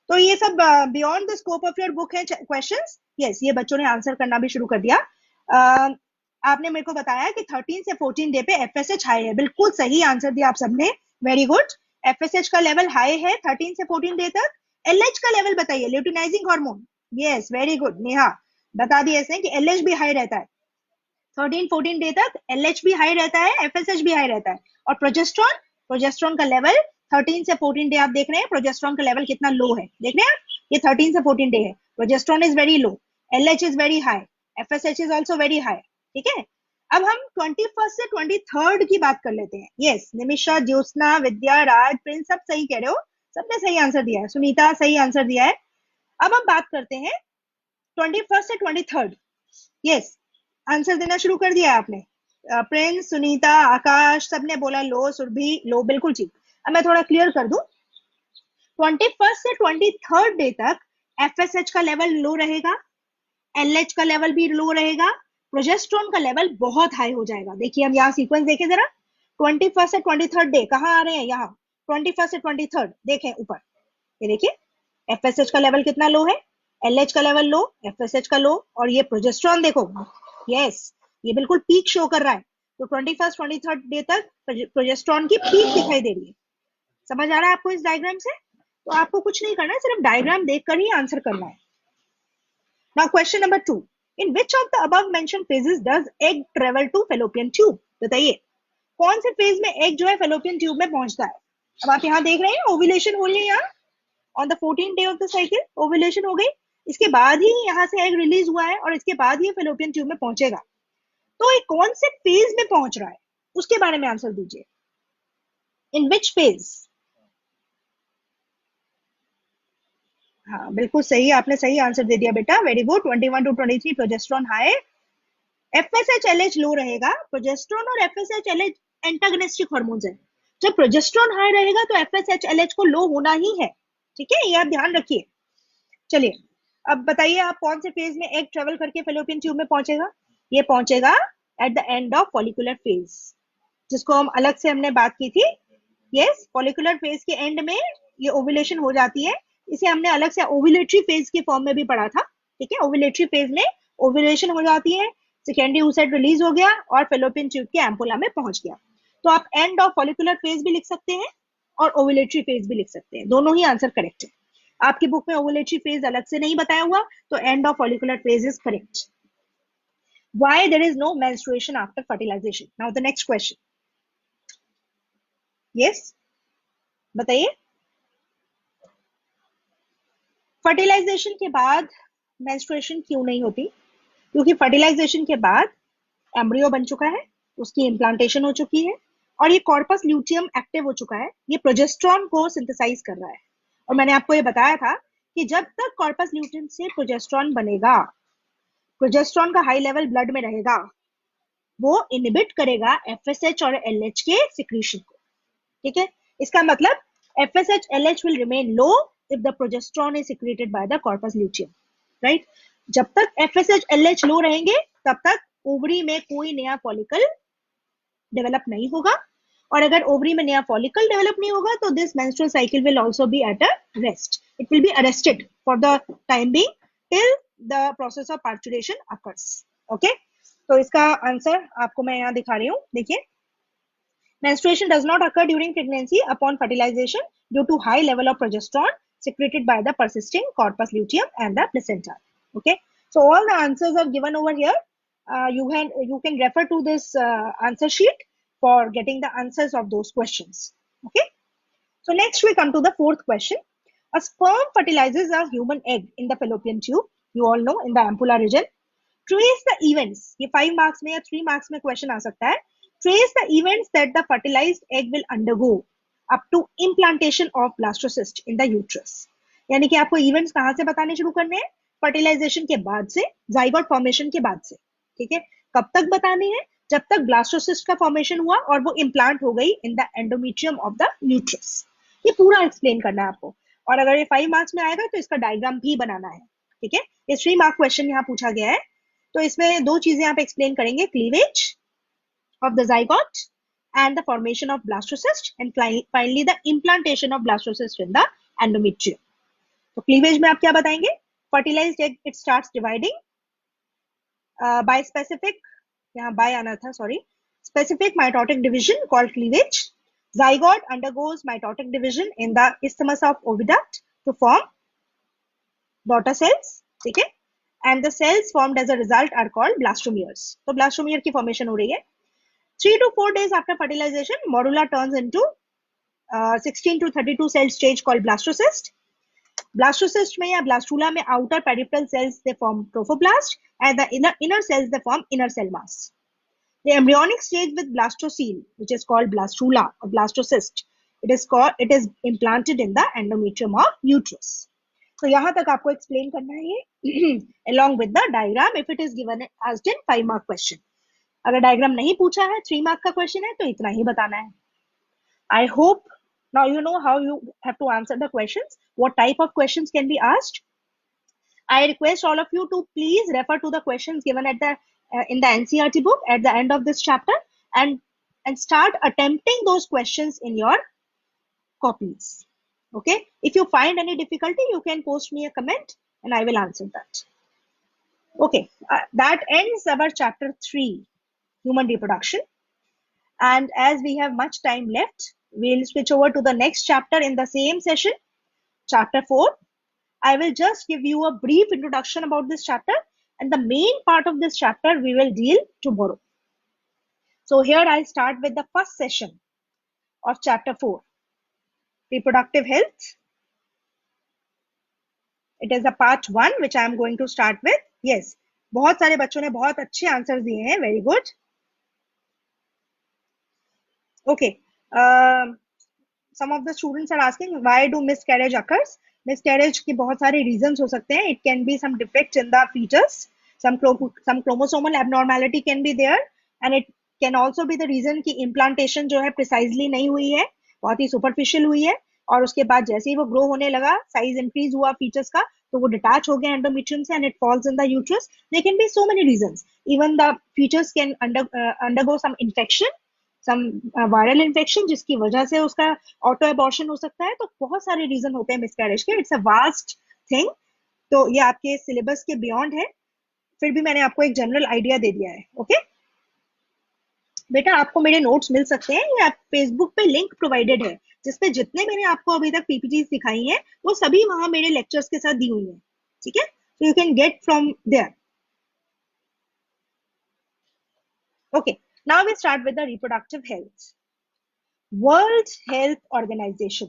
तो ये सब beyond the scope of your book है questions. Yes, ये बच्चों ने answer करना भी शुरू कर दिया। आपने मेरे को बताया कि 13 से 14 डे पे एफएसएच हाई है, बिल्कुल सही आंसर दिया आप सबने, वेरी गुड। एफएसएच का लेवल हाई है 13 से 14 डे तक। एलएच का लेवल बताइए, luteinizing hormone. Yes, very good Neha, बता दिए ऐसे कि एलएच भी हाई रहता है 13 14 डे तक, एलएच भी हाई रहता है, एफएसएच भी हाई रहता है। और प्रोजेस्ट्रॉन, प्रोजेस्ट्रॉन का लेवल 13 से 14 डे आप देख रहे हैं, प्रोजेस्ट्रॉन का लेवल कितना लो है, देख रहे हैं आप, ये 13 से 14 डे है, progesterone is very low, LH is very high, FSH is also very high. ठीक है, अब हम 21st से 23rd की बात कर लेते हैं। यस, निमिषा, ज्योत्सना, विद्या, राज, प्रिंस सब सही कह रहे हो, सबने सही आंसर दिया है, सुनीता सही आंसर दिया है। अब हम बात करते हैं 21st से 23rd। यस, आंसर देना शुरू कर दिया आपने, प्रिंस, सुनीता, आकाश सबने बोला लो, सुरभि लो, बिल्कुल ठीक। अब मैं थोड़ा क्लियर कर दूं, 21st से 23rd डे तक एफएसएच का लेवल लो रहेगा, एलएच का लेवल भी लो रहेगा, प्रोजेस्ट्रॉन का लेवल बहुत हाई हो जाएगा। देखिए हम यहाँ सीक्वेंस देखें जरा, 21st से 23rd डे कहाँ आ रहे हैं, यहाँ 21st से 23rd देखें ऊपर, ये देखिए एफएसएच का लेवल कितना लो है, एलएच का लेवल लो, एफएसएच का लो, और ये प्रोजेस्ट्रॉन देखो, यस ये बिल्कुल पीक शो कर रहा है। तो 21st 23rd डे तक प्रोजेस्टेरॉन की पीक दिखाई दे रही है। समझ आ रहा है आपको इस डायग्राम से? तो आपको कुछ नहीं करना है, सिर्फ डायग्राम देखकर ही आंसर करना है। Now question number 2, in which of the above mention phases does egg travel to fallopian tube? बताइए कौन से फेज में एग जो है फेलोपियन ट्यूब में पहुंचता है? अब आप यहाँ देख रहे हैं ओव्यूलेशन हो रही है, यहाँ on the 14th day of the cycle ovulation हो गई, इसके बाद ही यहाँ से एग रिलीज हुआ है और इसके बाद ही फेलोपियन ट्यूब में पहुंचेगा। तो ये कौन से फेज में पहुंच रहा है उसके बारे में आंसर दीजिए। In which phase? हाँ बिल्कुल सही, आपने सही आंसर दे दिया बेटा, very good. 21 to 23 progesterone high, FSH low रहेगा। प्रोजेस्टेरॉन और एफएसएच एंटागोनिस्टिक हार्मोन्स है। जब प्रोजेस्टेरॉन हाई रहेगा तो एफएसएच को लो होना ही है, ठीक है, ये आप ध्यान रखिए। चलिए अब बताइए आप कौन से फेज में एग ट्रेवल करके फेलोपियन ट्यूब में पहुंचेगा? ये पहुंचेगा eight the end of follicular phase, जिसको हम अलग से हमने बात की थी। यस, फॉलिकुलर फेज के एंड में ये ओव्यूलेशन हो जाती है, इसे हमने अलग से ओव्यूलेटरी फेज के फॉर्म में भी पढ़ा था, ठीक है। ओव्यूलेटरी फेज में ओव्यूलेशन हो जाती है, सेकेंडरी oocyte रिलीज हो गया और फेलोपियन ट्यूब के एम्पुला में पहुंच गया। तो आप एंड ऑफ फॉलिकुलर फेज भी लिख सकते हैं और ओव्यूलेटरी फेज भी लिख सकते हैं, दोनों ही आंसर करेक्ट है। आपकी बुक में ओव्यूलेटरी फेज अलग से नहीं बताया हुआ, तो end of follicular phase is correct. Why there is no menstruation after fertilization? Now the next question. Yes, बताइए। फर्टिलाइजेशन के बाद मेंस्ट्रुएशन क्यों नहीं होती? क्योंकि फर्टिलाइजेशन के बाद एम्ब्रियो बन चुका है, उसकी इम्प्लांटेशन हो चुकी है और ये कॉर्पस ल्यूटियम एक्टिव हो चुका है, ये प्रोजेस्टेरॉन को सिंथेसाइज कर रहा है। और मैंने आपको ये बताया था कि जब तक कॉर्पस ल्यूटियम से प्रोजेस्टेरॉन बनेगा, प्रोजेस्टेरॉन का हाई लेवल ब्लड में रहेगा, वो इनहिबिट करेगा एफएसएच और एलएच के सिक्रीशन को, ठीक है। इसका मतलब FSH LH will remain low if the progesterone is secreted by the corpus luteum, right? जब तक FSH LH लो रहेंगे तब तक ओवरी में कोई नया फॉलिकल डेवलप नहीं होगा, और अगर ओवरी में नया फॉलिकल डेवलप नहीं होगा तो this menstrual cycle will also be at a rest, it will be arrested for the time being till the process of parturition occurs, okay. तो इसका आंसर आपको मैं यहाँ दिखा रही हूँ, देखिए। Menstruation does not occur during pregnancy upon fertilization due to high level of progesterone secreted by the persisting corpus luteum and the placenta. Okay, so all the answers are given over here. You can refer to this answer sheet for getting the answers of those questions. Okay, so next we come to the fourth question. A sperm fertilizes a human egg in the fallopian tube. You all know, in the ampulla region. Trace the events. ये 5 marks में या 3 marks में question आ सकता है. Trace the events that the fertilized egg will undergo up to implantation of blastocyst in the uterus. यानी कि आपको events कहां से बताने शुरू करने हैं? फर्टिलाइजेशन के बाद से, जाइगोट फॉर्मेशन के बाद से, ठीक है। कब तक बताने हैं? जब तक ब्लास्टोसिस्ट का फॉर्मेशन हुआ और वो इम्प्लांट हो गई in the endometrium of the uterus. ये पूरा एक्सप्लेन करना है आपको, और अगर ये 5 मार्क्स में आएगा तो इसका डायग्राम भी बनाना है, ठीक है। ये 3 मार्क क्वेश्चन यहाँ पूछा गया है, तो इसमें दो चीजें आप एक्सप्लेन करेंगे, cleavage of the zygote and the formation of blastocyst, and finally the implantation of blastocyst in the endometrium. तो cleavage में आप क्या बताएंगे? Fertilized egg, it starts dividing by specific, यहाँ by आना था, sorry, specific mitotic division called cleavage. Zygote undergoes mitotic division in the isthmus of oviduct to form daughter cells, ठीक है, and the cells formed as a result are called blastomeres. तो blastomer की formation हो रही है। 3 to 4 days after fertilization, morula turns into 16 to 32 cell stage called blastocyst. Blastocyst में या blastula में outer peripheral cells they form trophoblast, and the inner cells they form inner cell mass. The embryonic stage with blastocele, which is called blastula or blastocyst, it is implanted in the endometrium of uterus. So यहाँ तक आपको explain करना है ये along with the diagram if it is given as in 5 mark question. अगर diagram नहीं पूछा है, 3 मार्क का क्वेश्चन है, तो इतना ही बताना है। I hope now you know how you have to answer the questions, what type of questions can be asked. I request all of you to please refer to the questions given at the in the NCERT book at the end of this chapter, and start attempting those questions in your copies. Okay, if you find any difficulty, you can post me a comment and I will answer that. Okay, that ends our chapter 3, human reproduction. And as we have much time left, we'll switch over to the next chapter in the same session, chapter 4. I will just give you a brief introduction about this chapter, and the main part of this chapter we will deal tomorrow. So here I start with the first session of chapter 4, reproductive health. It is the part 1 which I am going to start with. Yes, बहुत सारे बच्चों ने बहुत अच्छे answers दिए हैं. Very good. Okay. Some of the students are asking why do miscarriage occurs. Miscarriage के बहुत सारे reasons हो सकते हैं. It can be some defect in the fetus, some chromosomal abnormality can be there, and it can also be the reason कि implantation जो है precisely नहीं हुई है, बहुत ही superficial हुई है, और उसके बाद जैसे ही वो grow होने लगा, size increase हुआ fetus का, तो वो detach हो गया endometrium से and it falls in the uterus. There can be so many reasons. Even the fetus can undergo some infection, some viral infection जिसकी वजह से उसका ऑटो एबॉर्शन हो सकता है. तो बहुत सारे रीजन होते हैं मिसकैरेज के. It's a vast thing. तो ये आपके सिलेबस के बियॉन्ड है, फिर भी मैंने आपको एक जनरल आइडिया दे दिया है. ओके बेटा, आपको मेरे नोट्स मिल सकते हैं या फेसबुक पे लिंक प्रोवाइडेड है जिसपे जितने मैंने आपको अभी तक पीपीटी दिखाई हैं वो सभी वहां मेरे लेक्चर्स के साथ दी हुई है. ठीक है, so you can get from there. Okay, now we start with the reproductive health. World health organization,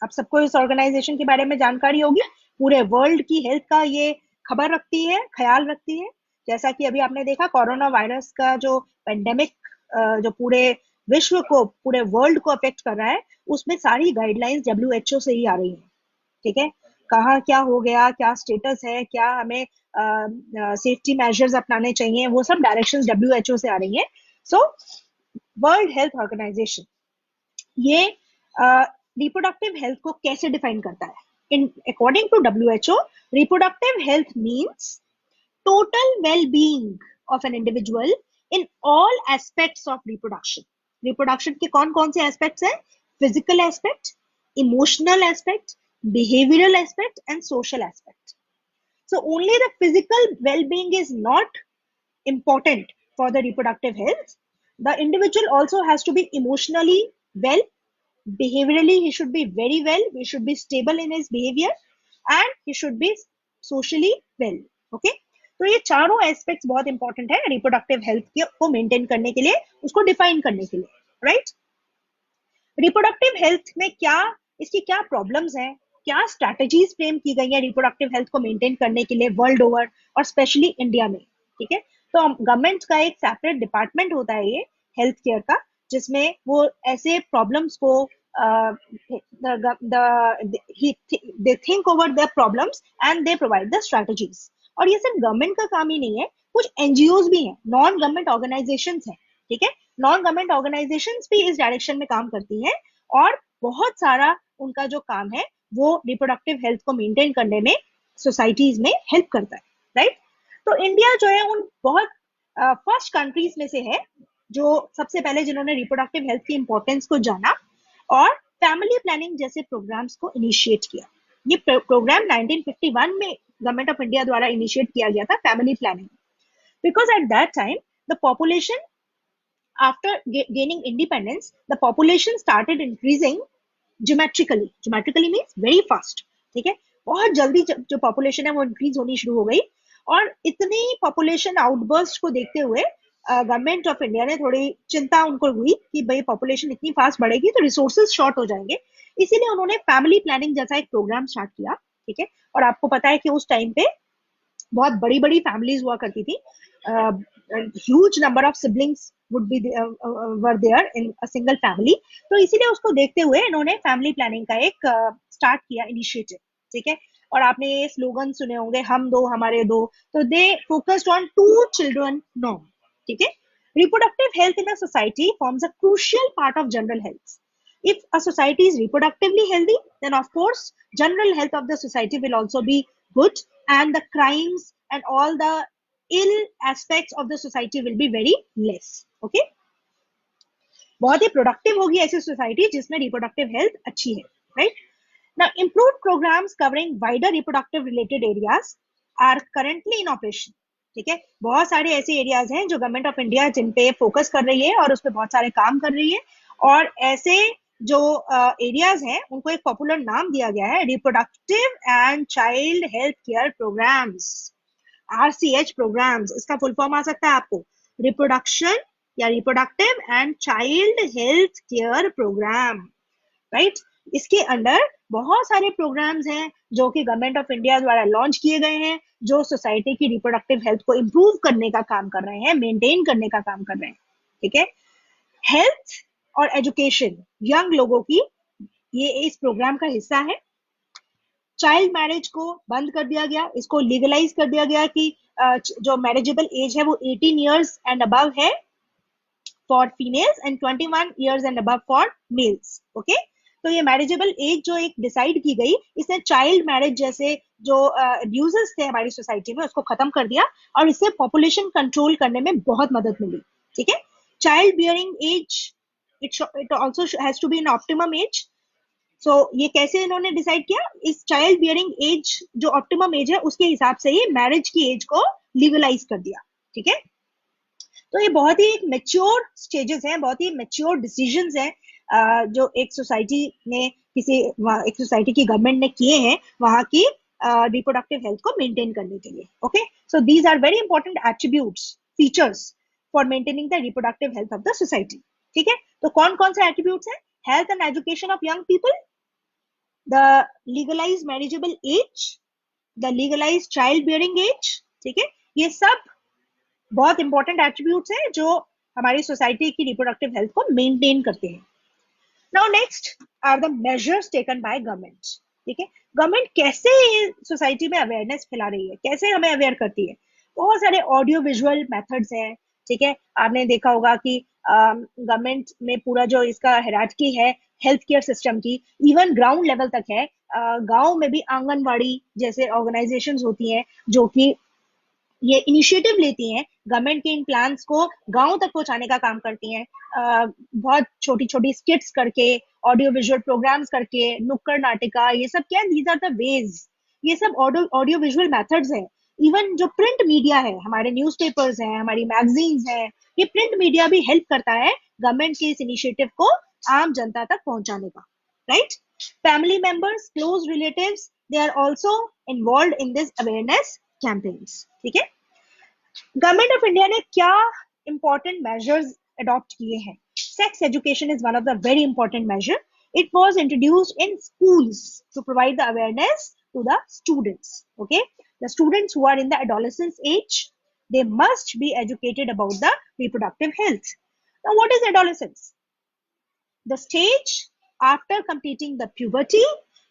आप सबको इस ऑर्गेनाइजेशन के बारे में जानकारी होगी. पूरे वर्ल्ड की हेल्थ का ये खबर रखती है, ख्याल रखती है. जैसा कि अभी आपने देखा कोरोना वायरस का जो पेंडेमिक जो पूरे विश्व को, पूरे वर्ल्ड को अफेक्ट कर रहा है, उसमें सारी गाइडलाइंस डब्ल्यूएचओ से ही आ रही है. ठीक है, कहाँ क्या हो गया, क्या स्टेटस है, क्या हमें सेफ्टी मेजर्स अपनाने चाहिए, वो सब डायरेक्शंस डब्ल्यूएचओ से आ रही है. सो वर्ल्ड हेल्थ ऑर्गेनाइजेशन ये रिप्रोडक्टिव हेल्थ को कैसे डिफाइन करता है. In according to WHO, reproductive health means total well being of an individual in all aspects of reproduction. Reproduction के कौन कौन से एस्पेक्ट्स हैं? Physical aspect, emotional aspect, behavioral aspect and social aspect. So only the physical well-being is not important for the reproductive health. The individual also has to be emotionally well. Behaviorally he should be very well, he should be stable in his behavior, and he should be socially well. Okay, तो ये चारों aspects बहुत important है reproductive health को maintain करने के लिए, उसको डिफाइन करने के लिए. राइट, रिप्रोडक्टिव हेल्थ में क्या, इसकी क्या प्रॉब्लम्स हैं, क्या स्ट्रैटेजीज फ्रेम की गई है रिप्रोडक्टिव हेल्थ को मेंटेन करने के लिए वर्ल्ड ओवर और स्पेशली इंडिया में. ठीक है, तो गवर्नमेंट का एक सेपरेट डिपार्टमेंट होता है ये हेल्थ केयर का, जिसमें वो ऐसे प्रॉब्लम्स को they think over the problems and they provide the strategies. और ये सिर्फ गवर्नमेंट का काम ही नहीं है, कुछ एनजीओज भी हैं, नॉन गवर्नमेंट ऑर्गेनाइजेशंस हैं. ठीक है, नॉन गवर्नमेंट ऑर्गेनाइजेशंस भी इस डायरेक्शन में काम करती हैं और बहुत सारा उनका जो काम है वो रिप्रोडक्टिव हेल्थ को मेंटेन करने में सोसाइटीज में हेल्प करता है. राइट, तो इंडिया जो है उन बहुत फर्स्ट कंट्रीज में से है जो सबसे पहले जिन्होंने रिप्रोडक्टिव हेल्थ की इंपॉर्टेंस को जाना और फैमिली प्लानिंग जैसे प्रोग्राम्स को इनिशिएट किया. ये प्रोग्राम 1951 में गवर्नमेंट ऑफ इंडिया द्वारा इनिशिएट किया गया था, family planning, because at that time the population, after gaining independence, the population started increasing geometrically. Geometrically means very fast. ठीक है, बहुत जल्दी जो पॉपुलेशन है वो इंक्रीज होनी शुरू हो गई. और इतनी पॉपुलेशन आउटबर्स्ट को देखते हुए गवर्नमेंट ऑफ इंडिया ने थोड़ी चिंता उनको हुई कि भाई पॉपुलेशन इतनी फास्ट बढ़ेगी तो रिसोर्सेज शॉर्ट हो जाएंगे. इसीलिए उन्होंने फैमिली प्लानिंग जैसा एक प्रोग्राम स्टार्ट किया. ठीक है, और आपको पता है कि उस टाइम पे बहुत बड़ी बड़ी फैमिलीज हुआ करती थी. Huge number of siblings would be were there in a single family. तो इसीलिए उसको देखते हुए इन्होंने फैमिली प्लानिंग का एक स्टार्ट किया इनिशिएटिव. ठीक है, और आपने ये स्लोगन सुने होंगे, हम दो हमारे दो. तो they focused on 2 children norm. ठीक है, reproductive health in a society forms a crucial part of general health. If a society is reproductively healthy, then of course general health of the society will also be good, and the crimes and all the ill aspects of the society will be very less. Okay, बहुत ही productive होगी ऐसी society जिसमें reproductive health अच्छी है. Right, now improved programs covering wider reproductive related areas are currently in operation. ठीक है, बहुत सारे ऐसे एरियाज हैं जो गवर्नमेंट ऑफ इंडिया जिन पे फोकस कर रही है और उस पर बहुत सारे काम कर रही है। और ऐसे जो एरियाज हैं उनको एक पॉपुलर नाम दिया गया है, reproductive and child health care programmes, RCH programmes. इसका फुल फॉर्म आ सकता है आपको, रिप्रोडक्शन या reproductive and child health care programme, right. इसके अंडर बहुत सारे प्रोग्राम्स हैं जो कि गवर्नमेंट ऑफ इंडिया द्वारा लॉन्च किए गए हैं, जो सोसाइटी की रिप्रोडक्टिव हेल्थ को इंप्रूव करने का काम कर रहे हैं, मेंटेन करने का काम कर रहे हैं। ठीक है, हेल्थ और एजुकेशन यंग लोगों की, ये इस प्रोग्राम का हिस्सा है। चाइल्ड मैरिज को बंद कर दिया गया, इसको लीगलाइज कर दिया गया कि जो मैरिजेबल एज है वो 18 इयर्स एंड अबव है for females and 21 years and above for mails. Okay, तो ये मैरिजेबल एज जो एक डिसाइड की गई, इसने चाइल्ड मैरिज जैसे जो अब्यूजेस थे हमारी सोसाइटी में उसको खत्म कर दिया और इससे पॉपुलेशन कंट्रोल करने में बहुत मदद मिली। ठीक है, child bearing age, it also has to be in optimum age. So ये कैसे इन्होंने डिसाइड किया, इस चाइल्ड बियरिंग एज जो ऑप्टिमम एज है उसके हिसाब से ही मैरिज की एज को लीगलाइज कर दिया। ठीक है, तो ये बहुत ही एक मेच्योर स्टेजेस हैं, बहुत ही मेच्योर डिसीजंस हैं जो एक सोसाइटी ने किसी एक सोसाइटी की गवर्नमेंट ने किए हैं वहां की रिप्रोडक्टिव हेल्थ को मेंटेन करने के लिए। Okay, so these are very important attributes, features for maintaining the reproductive health of the society. ठीक है, तो कौन कौन से एट्रीब्यूट्स हैं, health and education of young people, the legalize marriageable age, the legalize child bearing age. ठीक है, ये सब बहुत इंपॉर्टेंट एट्रीब्यूट्स हैं जो हमारी सोसाइटी की रिप्रोडक्टिव हेल्थ को मेंटेन करते हैं। Now next are the measures taken by government. ठीक है, गवर्नमेंट कैसे सोसाइटी में अवेयरनेस फैला रही है, कैसे हमें अवेयर करती है, बहुत सारे ऑडियो विजुअल मेथड्स हैं। ठीक है, आपने देखा होगा कि गवर्नमेंट में पूरा जो इसका हायरार्की है हेल्थ केयर सिस्टम की, इवन ग्राउंड लेवल तक है। गांव में भी आंगनवाड़ी जैसे ऑर्गेनाइजेशंस होती हैं जो कि ये इनिशिएटिव लेती हैं, गवर्नमेंट के इन प्लान्स को गांव तक पहुंचाने का काम करती हैं, बहुत छोटी छोटी स्किट्स करके, ऑडियो विजुअल प्रोग्राम्स करके, नुक्कड़ नाटिका, ये सब क्या, दीज आर द वेज, ये सब ऑडियो विजुअल मेथड्स हैं। इवन जो प्रिंट मीडिया है, हमारे न्यूज़पेपर्स हैं, हमारी मैगजीन्स हैं, ये प्रिंट मीडिया भी हेल्प करता है गवर्नमेंट के इस इनिशिएटिव को आम जनता तक पहुंचाने का, right. Family members, close relatives, they are also involve in this awareness campaigns. ठीक है, गवर्नमेंट ऑफ इंडिया ने क्या इंपॉर्टेंट मेजर्स अडॉप्ट किए हैं, sex education is one of the very important measure. It was introduced in schools to provide the awareness to the students. Okay, the students who are in the adolescence age, they must be educated about the reproductive health. Now what is adolescence? The stage after completing the puberty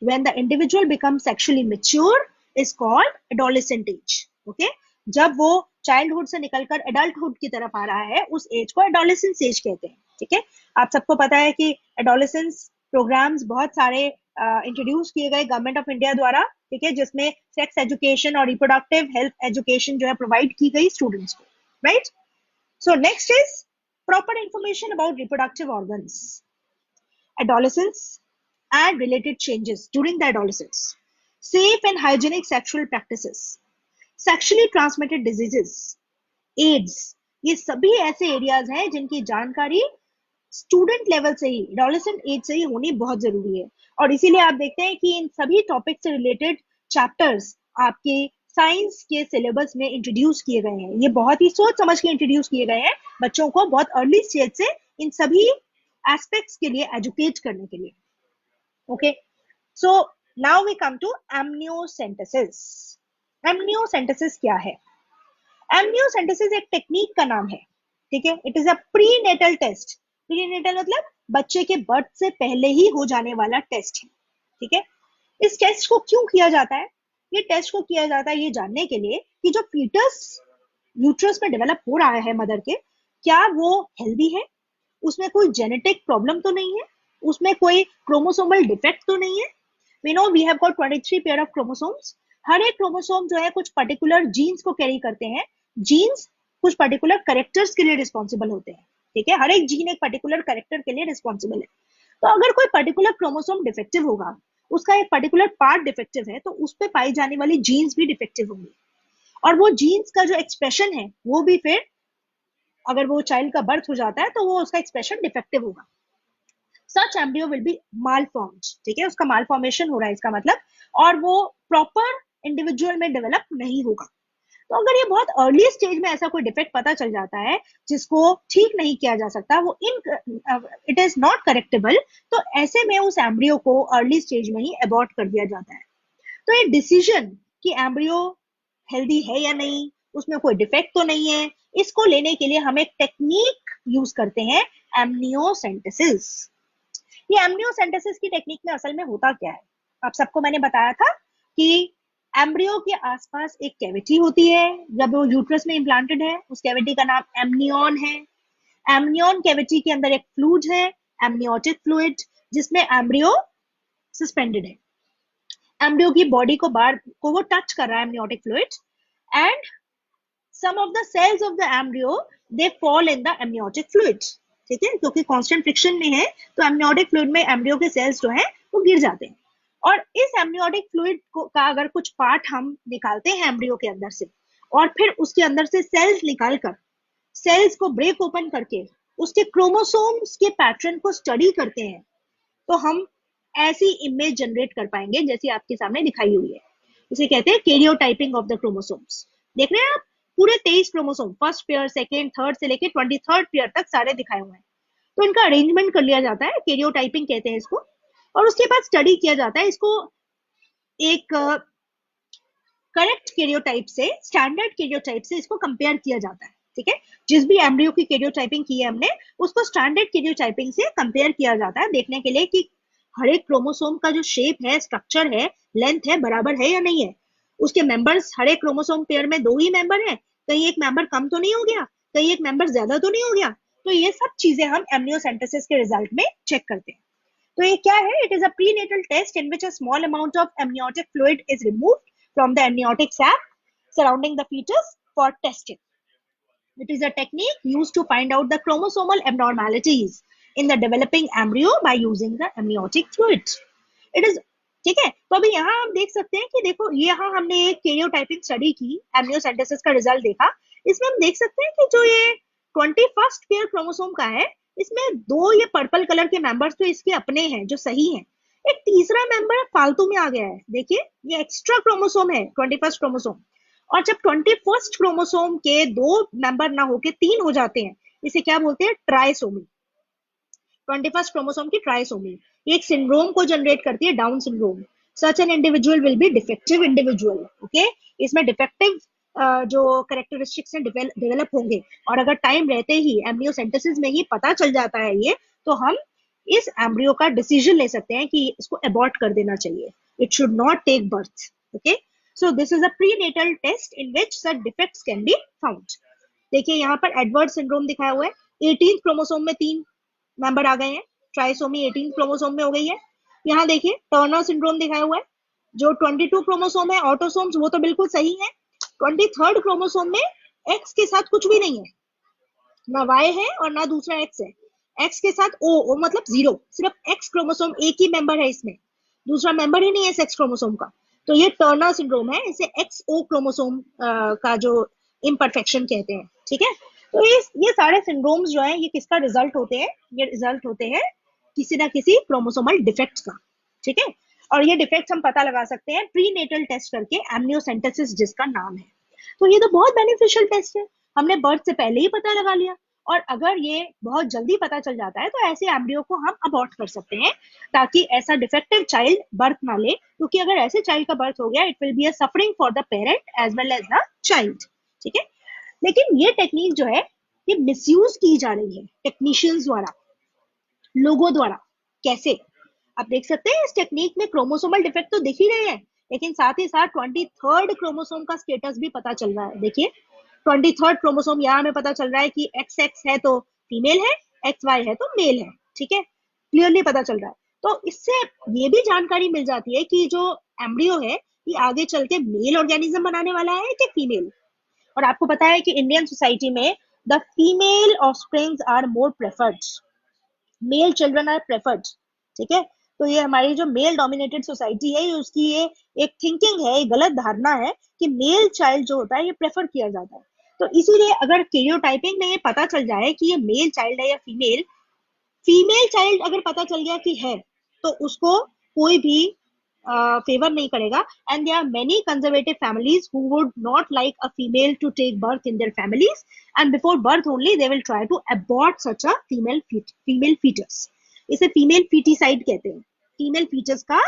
when the individual becomes sexually mature is called adolescent age. Okay, जब वो childhood से निकलकर adulthood की तरफ आ रहा है उस as को एडोलेसेंस एज कहते हैं। ठीक है, आप सबको पता है कि एडोलेसेंस प्रोग्राम्स बहुत सारे इंट्रोड्यूस किए गए गवर्नमेंट ऑफ इंडिया द्वारा। ठीक है, जिसमें सेक्स एजुकेशन और रिप्रोडक्टिव हेल्थ एजुकेशन जो है प्रोवाइड की गई स्टूडेंट्स को, right. So next is proper information about reproductive organs, adolescence and related changes during the adolescence, safe and hygienic sexual practices, sexually transmitted diseases, AIDS, ये सभी ऐसे areas हैं जिनकी जानकारी स्टूडेंट लेवल से ही, एडोलेसेंट एज से ही होनी बहुत जरूरी है। और इसीलिए आप देखते हैं कि इन सभी टॉपिक से रिलेटेड चैप्टर्स आपके साइंस के सिलेबस में इंट्रोड्यूस किए गए हैं। ये बहुत ही सोच समझ के इंट्रोड्यूस किए गए हैं बच्चों को बहुत अर्ली स्टेज से इन सभी एस्पेक्ट्स के लिए एजुकेट करने के लिए। Okay, so now we come to amniocentesis. Amniocentesis क्या है? एमनियोसेंटेसिस एक टेक्निक का नाम है। ठीक है, it is a prenatal test. Prenatal मतलब बच्चे के बर्थ से पहले ही हो जाने वाला टेस्ट है। ठीक है, इस टेस्ट को क्यों किया जाता है? ये टेस्ट को किया जाता है ये जानने के लिए कि जो फीटस यूट्रस में डेवलप हो रहा है मदर के, क्या वो हेल्दी है, उसमें कोई जेनेटिक प्रॉब्लम तो नहीं है, उसमें कोई क्रोमोसोमल डिफेक्ट तो नहीं है। We know we have got 23 pair of chromosomes. हर एक क्रोमोसोम जो है कुछ पर्टिकुलर जीन्स को कैरी करते हैं। जीन्स कुछ पर्टिकुलर कैरेक्टर्स के लिए रिस्पॉन्सिबल होते हैं। ठीक है, हर एक जीन एक पर्टिकुलर कैरेक्टर के लिए रिस्पॉन्सिबल है। तो अगर कोई पर्टिकुलर क्रोमोसोम डिफेक्टिव होगा, उसका एक पर्टिकुलर पार्ट डिफेक्टिव है, तो उस पर पाई जाने वाली जीन्स भी डिफेक्टिव होंगी। और वो जीन्स का जो एक्सप्रेशन है वो भी फिर, अगर वो चाइल्ड का बर्थ हो जाता है तो वो उसका एक्सप्रेशन डिफेक्टिव होगा। सच एम्ब्रियो विल बी मालफॉर्म्ड, ठीक है, उसका मालफॉर्मेशन हो रहा है इसका मतलब, और वो प्रॉपर इंडिविजुअल में डेवलप नहीं होगा। तो अगर ये बहुत अर्ली स्टेज में ऐसा कोई डिफेक्ट पता चल जाता है जिसको ठीक नहीं किया जा सकता, वो इट इज नॉट करेक्टेबल, तो ऐसे में उस एम्ब्रियो को अर्ली स्टेज में ही अबॉर्ट कर दिया जाता है। तो ये डिसीजन कि एम्ब्रियो हेल्दी है या नहीं, उसमें कोई डिफेक्ट तो नहीं है, इसको लेने के लिए हम एक टेक्निक यूज करते हैं, एमनियोसेंटेसिस। ये एमनियोसेंटेसिस की टेक्निक में असल में होता क्या है, आप सबको मैंने बताया था कि एम्ब्रियो के आसपास एक कैविटी होती है, जब वो यूट्रस में इम्प्लांटेड है उस कैविटी का नाम एमनियन है। एमनियन कैविटी के अंदर एक फ्लूइड है, एमनियोटिक फ्लूइड, जिसमें एम्ब्रियो सस्पेंडेड है। एम्ब्रियो की बॉडी को बाहर को वो टच कर रहा है amniotic fluid, and some of the cells of the embryo they fall in the amniotic fluid, ठीक है, क्योंकि कांस्टेंट फ्रिक्शन में है तो एमनियोटिक फ्लूइड में एम्ब्रियो के सेल्स जो हैं वो गिर जाते हैं। और इस एमनियोटिक फ्लूइड का अगर कुछ पार्ट हम निकालते हैं एम्ब्रियो के अंदर से, और फिर उसके अंदर से सेल्स निकालकर, सेल्स को ब्रेक ओपन करके उसके क्रोमोसोम्स के पैटर्न को स्टडी करते हैं, तो हम ऐसी इमेज जनरेट कर पाएंगे जैसी आपके सामने दिखाई हुई है। इसे कहते हैं कैरियोटाइपिंग ऑफ द क्रोमोसोम्स। देख रहे हैं आप, पूरे 23 chromosome, first pair, second, third से लेके 23rd पेयर तक सारे दिखाए हुए हैं। तो इनका अरेंजमेंट कर लिया जाता है, कैरियोटाइपिंग कहते हैं इसको, और उसके बाद स्टडी किया जाता है इसको एक करेक्ट कैरियोटाइप से, स्टैंडर्ड कैरियोटाइप से इसको कंपेयर किया जाता है, ठीक है। जिस भी एम्ब्रियो की कैरियोटाइपिंग की है हमने, उसको स्टैंडर्ड कैरियोटाइपिंग से कंपेयर किया जाता है, देखने के लिए कि हर एक क्रोमोसोम का जो शेप है, स्ट्रक्चर है, लेंथ है, बराबर है या नहीं है। उसके मेंबर्स, हर एक क्रोमोसोम पेयर में 2 ही मेंबर है, कहीं एक मेंबर कम तो नहीं हो गया, कहीं एक मेंबर ज्यादा तो नहीं हो गया। तो ये सब चीजें हम एमनियोसेंटेसिस के रिजल्ट में चेक करते हैं। तो ये क्या है? It is a prenatal test in which a small amount of amniotic fluid is removed from the amniotic sac surrounding the fetus for testing. It is a technique used to find out the chromosomal abnormalities in the developing embryo by using the amniotic fluid. It is, ठीक है। तो अभी यहाँ हम देख सकते हैं कि देखो, यहाँ हमने एक कैरियोटाइपिंग स्टडी की, एमनियोसेंटेसिस का रिजल्ट देखा। इसमें हम देख सकते हैं कि जो ये 21st पेयर क्रोमोसोम का है, इसमें 2 ये पर्पल कलर के मेंबर्स तो इसके अपने हैं जो सही हैं। एक तीसरा मेंबर फालतू में आ गया है, देखिए ये एक्स्ट्रा क्रोमोसोम है, 21st क्रोमोसोम। और जब 21st क्रोमोसोम के 2 मेंबर ना होके 3 हो जाते हैं, इसे क्या बोलते हैं? ट्राइसोमी। 21st क्रोमोसोम की ट्राइसोमी, ये एक सिंड्रोम को जनरेट करती है, down syndrome. Such an individual will be defective individual, okay. इसमें डिफेक्टिव जो कैरेक्टरिस्टिक्स हैं डेवलप होंगे, और अगर टाइम रहते ही एमनियोसेंटेसिस में ही पता चल जाता है ये, तो हम इस एम्ब्रियो का डिसीजन ले सकते हैं कि इसको अबॉर्ट कर देना चाहिए, it should not take birth, okay. So this is a prenatal test in which such defects can be found. देखिए यहाँ पर एडवर्ड सिंड्रोम दिखाया हुआ है, 18th क्रोमोसोम में 3 मेंबर आ गए हैं, ट्राइसोमी 18th क्रोमोसोम में हो गई है। यहाँ देखिए टर्नर सिंड्रोम दिखाया हुआ है, जो 22 क्रोमोसोम है, ऑटोसोम्स वो तो बिल्कुल सही है। 23rd क्रोमोसोम में एक्स के साथ कुछ भी नहीं है, ना वाई है और ना दूसरा एक्स है। एक्स के साथ ओ मतलब 0, सिर्फ एक्स क्रोमोसोम एक ही मेंबर है इसमें, दूसरा मेंबर ही नहीं है सेक्स क्रोमोसोम का। तो ये टर्नर सिंड्रोम है, इसे एक्स ओ क्रोमोसोम का जो इम्परफेक्शन कहते हैं, ठीक है। तो ये सारे सिंड्रोम्स जो है, ये किसका रिजल्ट होते हैं? ये रिजल्ट होते हैं किसी ना किसी क्रोमोसोमल डिफेक्ट का, ठीक है। और ये डिफेक्ट हम पता लगा सकते हैं प्रीनेटल टेस्ट करके, एमनियोसेंटेसिस जिसका नाम है। तो ये तो बहुत बेनिफिशियल टेस्ट है, हमने बर्थ से पहले ही पता लगा लिया। और अगर ये बहुत जल्दी पता चल जाता है तो ऐसे एम्ब्रियो को हम अबॉर्ट कर सकते हैं, ताकि ऐसा डिफेक्टिव चाइल्ड बर्थ ना ले, क्योंकि अगर ऐसे चाइल्ड का बर्थ हो गया, it will be a suffering for the parent as well as the child, ठीक है। लेकिन ये टेक्निक जो है, ये मिसयूज की जा रही है टेक्नीशियंस द्वारा, लोगों द्वारा। कैसे? आप देख सकते हैं इस टेक्निक में क्रोमोसोमल डिफेक्ट तो दिख ही रहे हैं, लेकिन साथ ही साथ 23rd क्रोमोसोम का स्टेटस भी पता चल रहा है। देखिए 23rd क्रोमोसोम यहाँ हमें पता चल रहा है कि XX है तो फीमेल है, XY है तो मेल है, ठीक है, क्लियरली पता चल रहा है। तो इससे ये भी जानकारी मिल जाती है कि जो एम्ब्रियो है, ये आगे चल के मेल ऑर्गेनिज्म बनाने वाला है कि फीमेल। और आपको पता है कि इंडियन सोसाइटी में the female offsprings are more preferred, male children are preferred, ठीक है। तो ये हमारी जो मेल डोमिनेटेड सोसाइटी है, उसकी ये एक थिंकिंग है, एक गलत धारणा है कि मेल चाइल्ड जो होता है ये प्रेफर किया जाता है। तो इसीलिए अगर स्टीरियोटाइपिंग में ये पता चल जाए कि ये मेल चाइल्ड है या फीमेल, फीमेल चाइल्ड अगर पता चल गया कि है, तो उसको कोई भी फेवर नहीं करेगा। And there are many conservative families who would not like a female to take birth in their families, and before birth only they will try to abort such a female fetus. इसे female feticide कहते हैं। Female fetus का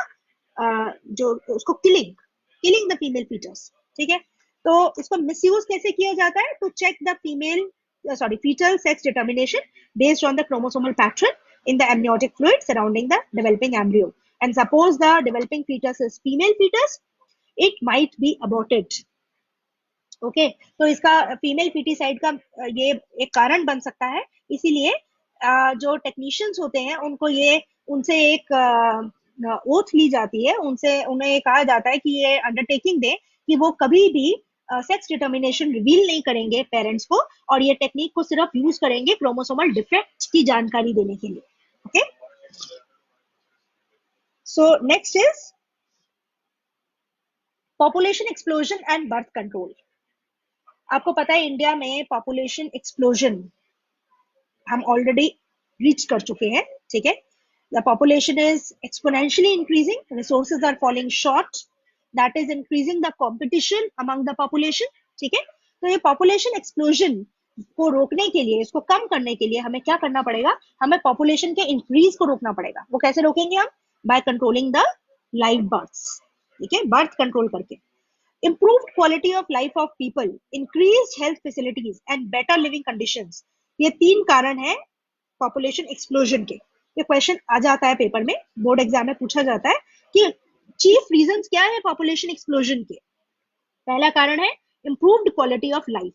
जो उसको killing killing the female fetus. ठीक है, तो इसको मिसयूज कैसे किया जाता है? To check the female fetal sex determination based on the chromosomal pattern in the amniotic fluid surrounding the developing embryo. And suppose the developing fetus is female fetus, it might be aborted. Okay, तो इसका female foeticide का ये एक कारण बन सकता है। इसीलिए जो टेक्नीशियंस होते हैं उनको ये उनसे एक ओथ ली जाती है, उनसे उन्हें ये कहा जाता है कि ये अंडरटेकिंग दे कि वो कभी भी सेक्स डिटर्मिनेशन रिवील नहीं करेंगे पेरेंट्स को, और ये टेक्निक को सिर्फ यूज करेंगे क्रोमोसोमल डिफेक्ट की जानकारी देने के लिए। Okay, so next is population explosion and birth control. आपको पता है इंडिया में पॉपुलेशन एक्सप्लोजन हम ऑलरेडी रीच कर चुके हैं। ठीक है, the population is exponentially increasing, resources are falling short, that is increasing the competition among the population. ठीक है, तो ये पॉपुलेशन एक्सप्लोजन को रोकने के लिए, इसको कम करने के लिए हमें क्या करना पड़ेगा? हमें पॉपुलेशन के इंक्रीज को रोकना पड़ेगा। वो कैसे रोकेंगे हम? By controlling the live births. ठीक है, बर्थ कंट्रोल करके। improved quality of life of people, increased health facilities and better living conditions, ये 3 कारण है पॉपुलेशन एक्सप्लोजन के। ये क्वेश्चन आ जाता है पेपर में, बोर्ड एग्जाम में पूछा जाता है कि चीफ रीजंस क्या है पॉपुलेशन एक्सप्लोजन के। पहला कारण है इम्प्रूव्ड क्वालिटी ऑफ लाइफ।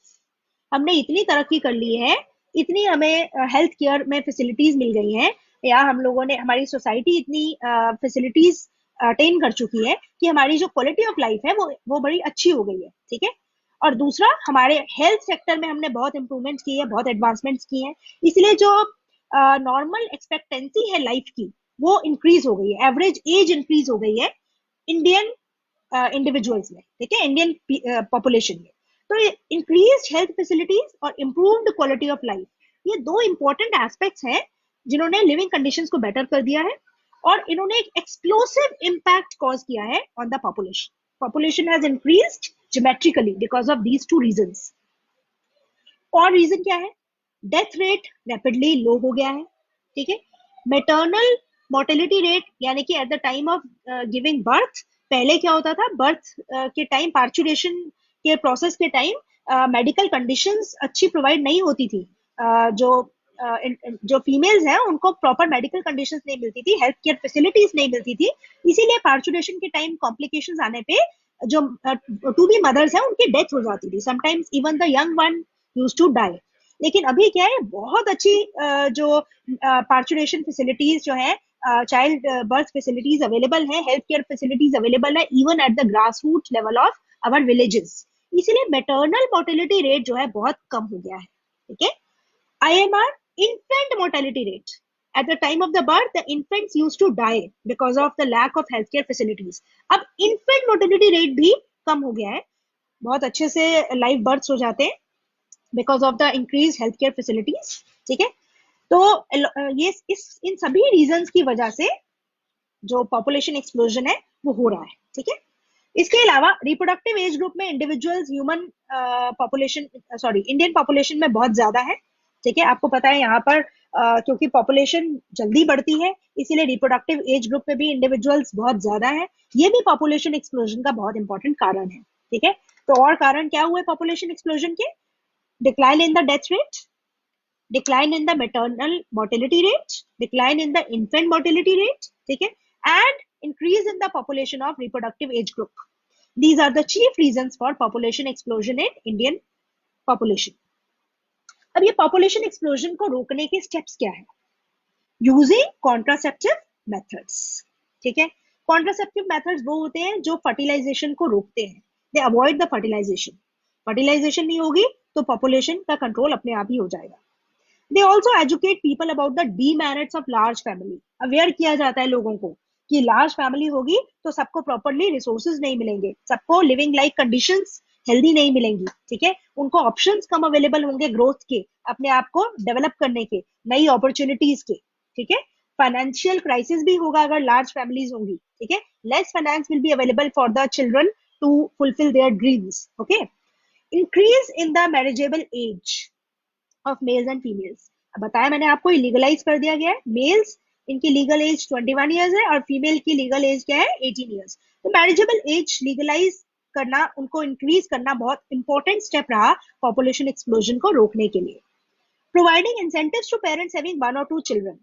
हमने इतनी तरक्की कर ली है, इतनी हमें हेल्थ केयर में फैसिलिटीज मिल गई हैं, या हम लोगों ने, हमारी सोसाइटी इतनी फैसिलिटीज अटेन कर चुकी है कि हमारी जो क्वालिटी ऑफ लाइफ है वो बड़ी अच्छी हो गई है। ठीक है, और दूसरा हमारे हेल्थ सेक्टर में हमने बहुत इंप्रूवमेंट की है, बहुत एडवांसमेंट्स की हैं, इसलिए जो नॉर्मल एक्सपेक्टेंसी है लाइफ की वो इंक्रीज हो गई है, एवरेज एज इंक्रीज हो गई है इंडियन इंडिविजुअल्स में। ठीक है, इंडियन पॉपुलेशन में। तो इंक्रीज हेल्थ फैसिलिटीज और इम्प्रूव्ड क्वालिटी ऑफ लाइफ, ये 2 इंपॉर्टेंट एस्पेक्ट्स हैं जिन्होंने लिविंग कंडीशंस को बेटर कर दिया है, और इन्होंने एक एक्सप्लोसिव इम्पैक्ट कॉज किया है on the population. Population has increased geometrically because of these 2 reasons. और रीजन क्या है? डेथ रेट रैपिडली लो हो गया है। ठीक है, मैटरनल मोर्टेलिटी रेट, यानी कि at the time of giving birth, पहले क्या होता था, बर्थ के टाइम, पार्चुरेशन के प्रोसेस के टाइम मेडिकल कंडीशंस अच्छी प्रोवाइड नहीं होती थी। जो फीमेल्स हैं उनको प्रॉपर मेडिकल कंडीशंस नहीं मिलती थी, हेल्थ केयर फैसिलिटीज नहीं मिलती थी, इसीलिए पार्चुरेशन के टाइम कॉम्प्लिकेशंस आने पे जो टू बी मदर्स हैं उनकी डेथ हो जाती थी, sometimes even the young one used to die. लेकिन अभी क्या है, बहुत अच्छी जो पार्चुरेशन फैसिलिटीज जो है, चाइल्ड बर्थ फैसिलिटीज अवेलेबल है, हेल्थ केयर फैसिलिटीज अवेलेबल है, even at the grass root level of our villages. इसीलिए मैटरनल मोर्टेलिटी रेट जो है बहुत कम हो गया है। ठीक है, IMR, infant mortality rate. At the time of the birth, the infants used to die because of the lack of healthcare facilities. अब infant mortality rate भी कम हो गया है, बहुत अच्छे से लाइव बर्थ्स हो जाते हैं because of the increased healthcare facilities. ठीक है, तो ये इन सभी रीजंस की वजह से जो पॉपुलेशन एक्सप्लोजन है वो हो रहा है। ठीक है, इसके अलावा रिप्रोडक्टिव एज ग्रुप में individuals human population, sorry, Indian population में बहुत ज्यादा है। ठीक है, आपको पता है यहाँ पर क्योंकि पॉपुलेशन जल्दी बढ़ती है, इसीलिए रिप्रोडक्टिव एज ग्रुप में भी इंडिविजुअल्स बहुत ज्यादा है। ये भी पॉपुलेशन एक्सप्लोजन का बहुत इंपॉर्टेंट कारण है। ठीक है, तो और कारण क्या हुए पॉपुलेशन एक्सप्लोजन के? Decline in the death rate, decline in the maternal mortality rate, decline in the infant mortality rate, ठीक है, and increase in the population of reproductive age group. These are the chief reasons for population explosion in Indian population. अब ये population explosion को रोकने के steps क्या है? Using contraceptive methods. ठीक है, contraceptive methods वो होते हैं जो fertilization को रोकते हैं. They avoid the fertilization. Fertilization नहीं होगी तो population का control अपने आप ही हो जाएगा. They also educate people about the demerits of large family. Aware किया जाता है लोगों को कि लार्ज फैमिली होगी तो सबको प्रॉपरली रिसोर्सेज नहीं मिलेंगे, सबको लिविंग लाइक कंडीशंस हेल्दी नहीं मिलेंगी, ठीक है, उनको ऑप्शंस कम अवेलेबल होंगे ग्रोथ के, अपने आप को डेवलप करने के, नई अपॉर्चुनिटीज के, ठीक है। फाइनेंशियल क्राइसिस भी होगा अगर लार्ज फैमिलीज होंगी, ठीक है, less finance will be available for the children to fulfil their dreams, okay. Increase in the marriageable age of males and females, बताया मैंने आपको, लीगलाइज कर दिया गया है, मेल्स इनकी लीगल एज 21 ईयर्स है और फीमेल की लीगल एज क्या है 18 ईयर्स। तो मैरिजेबल एज लीगलाइज करना, उनको इंक्रीज करना बहुत इंपॉर्टेंट स्टेप रहा पॉपुलेशन एक्सप्लोजन को रोकने के लिए। Providing incentives to parents having one और टू चिल्ड्रन,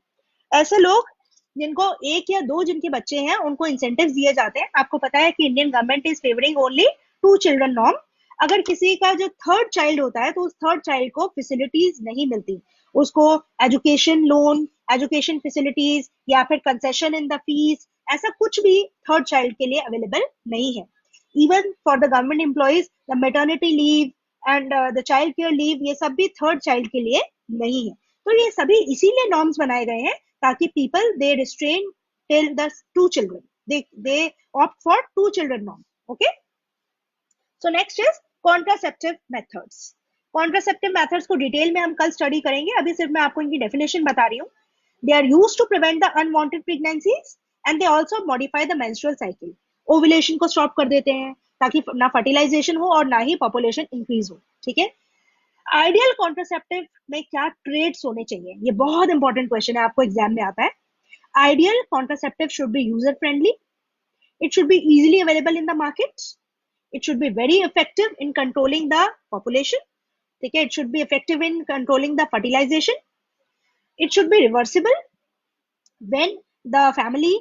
ऐसे लोग जिनको एक या दो जिनके बच्चे हैं उनको इंसेंटिव्स दिए जाते हैं। आपको पता है कि Indian government is favouring only two children norm. अगर किसी का जो थर्ड चाइल्ड होता है तो उस थर्ड चाइल्ड को फैसिलिटीज नहीं मिलती, उसको एजुकेशन लोन, एजुकेशन फैसिलिटीज या फिर कंसेशन इन द फीस, ऐसा कुछ भी थर्ड चाइल्ड के लिए अवेलेबल नहीं है। Even for the government employees the maternity leave and the child care leave, ये सब भी थर्ड चाइल्ड के लिए नहीं है। तो ये सभी इसीलिए नॉर्म्स बनाए गए हैं ताकि people they restrain till the two children, they opt for two children norm, okay. So next is contraceptive methods. Contraceptive methods को डिटेल में हम कल स्टडी करेंगे, अभी सिर्फ मैं आपको इनकी डेफिनेशन बता रही हूँ। They are used to prevent the unwanted pregnancies and they also modify the menstrual cycle. Ovulation को स्टॉप कर देते हैं ताकि ना फर्टिलाइजेशन हो और ना ही पॉपुलेशन इंक्रीज हो, ठीक है। आइडियल कॉन्ट्रासेप्टिव में क्या ट्रेड्स होने चाहिए, ये बहुत इंपॉर्टेंट क्वेश्चन है, आपको एग्जाम में आता है। Ideal contraceptive should be user friendly, it should be easily available in the market, it should be very effective in controlling the population, ठीक है, it should be effective in controlling the fertilization, it should be reversible when the family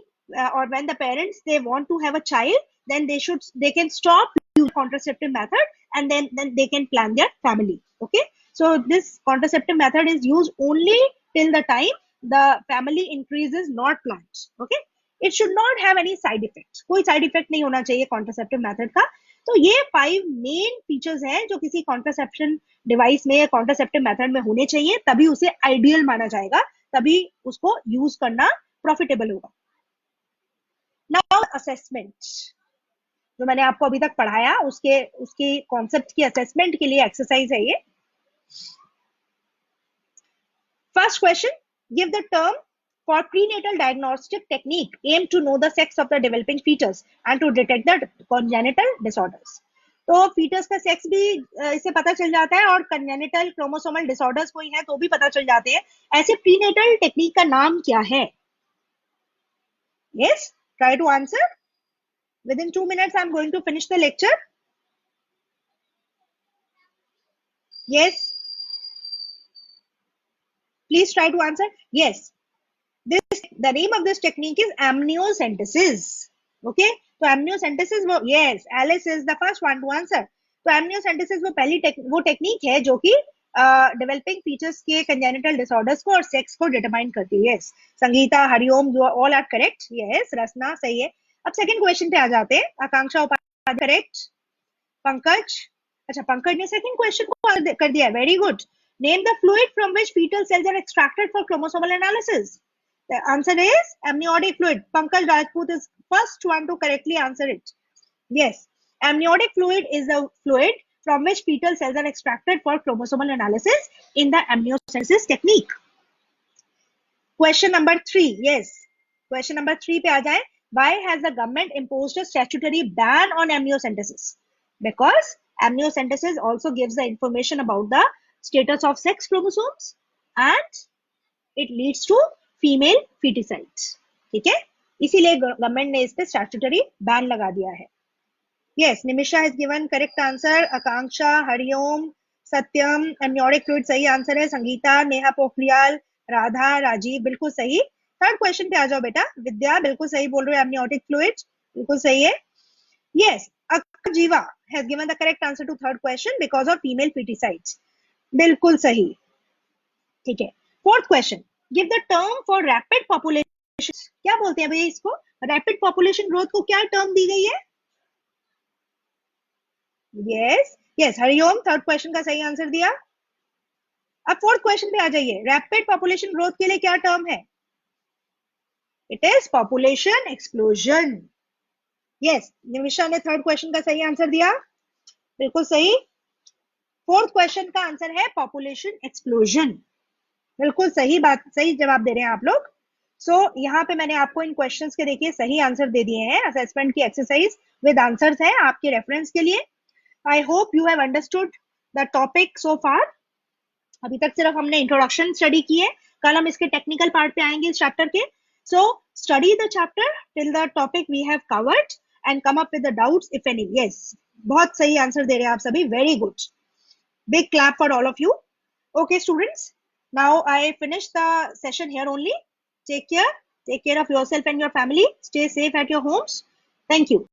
or when the parents they want to have a child, then they can stop use contraceptive method and then they can plan their family, okay. So this contraceptive method is used only till the time the family increase is not planned, okay. It should not have any side effects, कोई side effect नहीं होना चाहिए contraceptive method का। तो ये 5 main features हैं जो किसी कॉन्ट्रासेप्शन डिवाइस में या कॉन्ट्रासेप्टिव मेथड में होने चाहिए, तभी उसे आइडियल माना जाएगा, तभी उसको यूज करना प्रॉफिटेबल होगा। नाउ असेसमेंट, जो मैंने आपको अभी तक पढ़ाया उसके कॉन्सेप्ट की असेसमेंट के लिए एक्सरसाइज है ये। First question, give the term for prenatal diagnostic technique aimed to know the sex of the developing fetus and to detect the congenital disorders. तो fetus का sex भी इससे पता चल जाता है और congenital chromosomal disorders कोई है तो भी पता चल जाते हैं। ऐसे prenatal technique का नाम क्या है? Yes, try to answer. Within 2 minutes, I'm going to finish the lecture. Yes. Please try to answer. Yes. The name of this technique is amniocentesis, okay. तो amniocentesis वो, yes, Alice is the first one to answer. तो amniocentesis वो पहली वो technique है जो कि developing features के कंजेनिटल डिसऑर्डर्स को और सेक्स को डिटरमाइन करती है। यस, संगीता, हरिओम, जो ऑल आर करेक्ट। यस, रसना सही है। अब सेकंड क्वेश्चन पे आ जाते हैं। आकांक्षा उपाध्याय करेक्ट, पंकज, अच्छा पंकज ने सेकंड क्वेश्चन को कर दिया, very good. Name the fluid from which fetal cells are extracted for chromosomal analysis. The answer is amniotic fluid. Pankaj Rajput is first one to correctly answer it. Yes, amniotic fluid is the fluid from which fetal cells are extracted for chromosomal analysis in the amniocentesis technique. Question number 3. Yes, question number 3 पे आ जाए। Why has the government imposed a statutory ban on amniocentesis? Because amniocentesis also gives the information about the status of sex chromosomes and it leads to female foeticides, ठीक है, इसीलिए government ने इस पे statutory ban लगा दिया है। Yes, Nimisha has given correct answer, Akanksha, Hariom, Satyam, amniotic fluid सही आंसर है, संगीता, नेहा पोखरियाल, राधा, राजीव बिल्कुल सही। थर्ड क्वेश्चन पे आ जाओ बेटा। विद्या बिल्कुल सही बोल रहे हो, एमनियोटिक फ्लूइड बिल्कुल सही है। Yes, Jeeva has given the correct answer to third question because of female foeticides, बिल्कुल सही, ठीक है। Fourth question, give the term for rapid population. क्या बोलते हैं भैया इसको? रैपिड पॉपुलेशन ग्रोथ को क्या टर्म दी गई है? Yes yes, Hariom third question का सही आंसर दिया। अब फोर्थ क्वेश्चन पे आ जाइए। रैपिड पॉपुलेशन ग्रोथ के लिए क्या टर्म है? It is population explosion. Yes, Nimisha ने थर्ड क्वेश्चन का सही आंसर दिया, बिल्कुल सही। फोर्थ क्वेश्चन का आंसर है पॉपुलेशन एक्सप्लोजन। बिल्कुल सही बात, सही जवाब दे रहे हैं आप लोग। सो यहाँ पे मैंने आपको इन क्वेश्चंस के देखिए सही आंसर दे दिए हैं। असेसमेंट की एक्सरसाइज विद आंसर्स है आपके रेफरेंस के लिए। I hope you have understood the topic so far. अभी तक सिर्फ हमने इंट्रोडक्शन स्टडी की है, कल हम इसके टेक्निकल पार्ट पे आएंगे इस चैप्टर के। So study the chapter till the topic we have covered and come up with the doubts if any. Yes, बहुत सही आंसर दे रहे हैं आप सभी, very good. Big clap for all of you. Okay, students. Now I finish the session here only. Take care. Take care of yourself and your family. Stay safe at your homes. Thank you.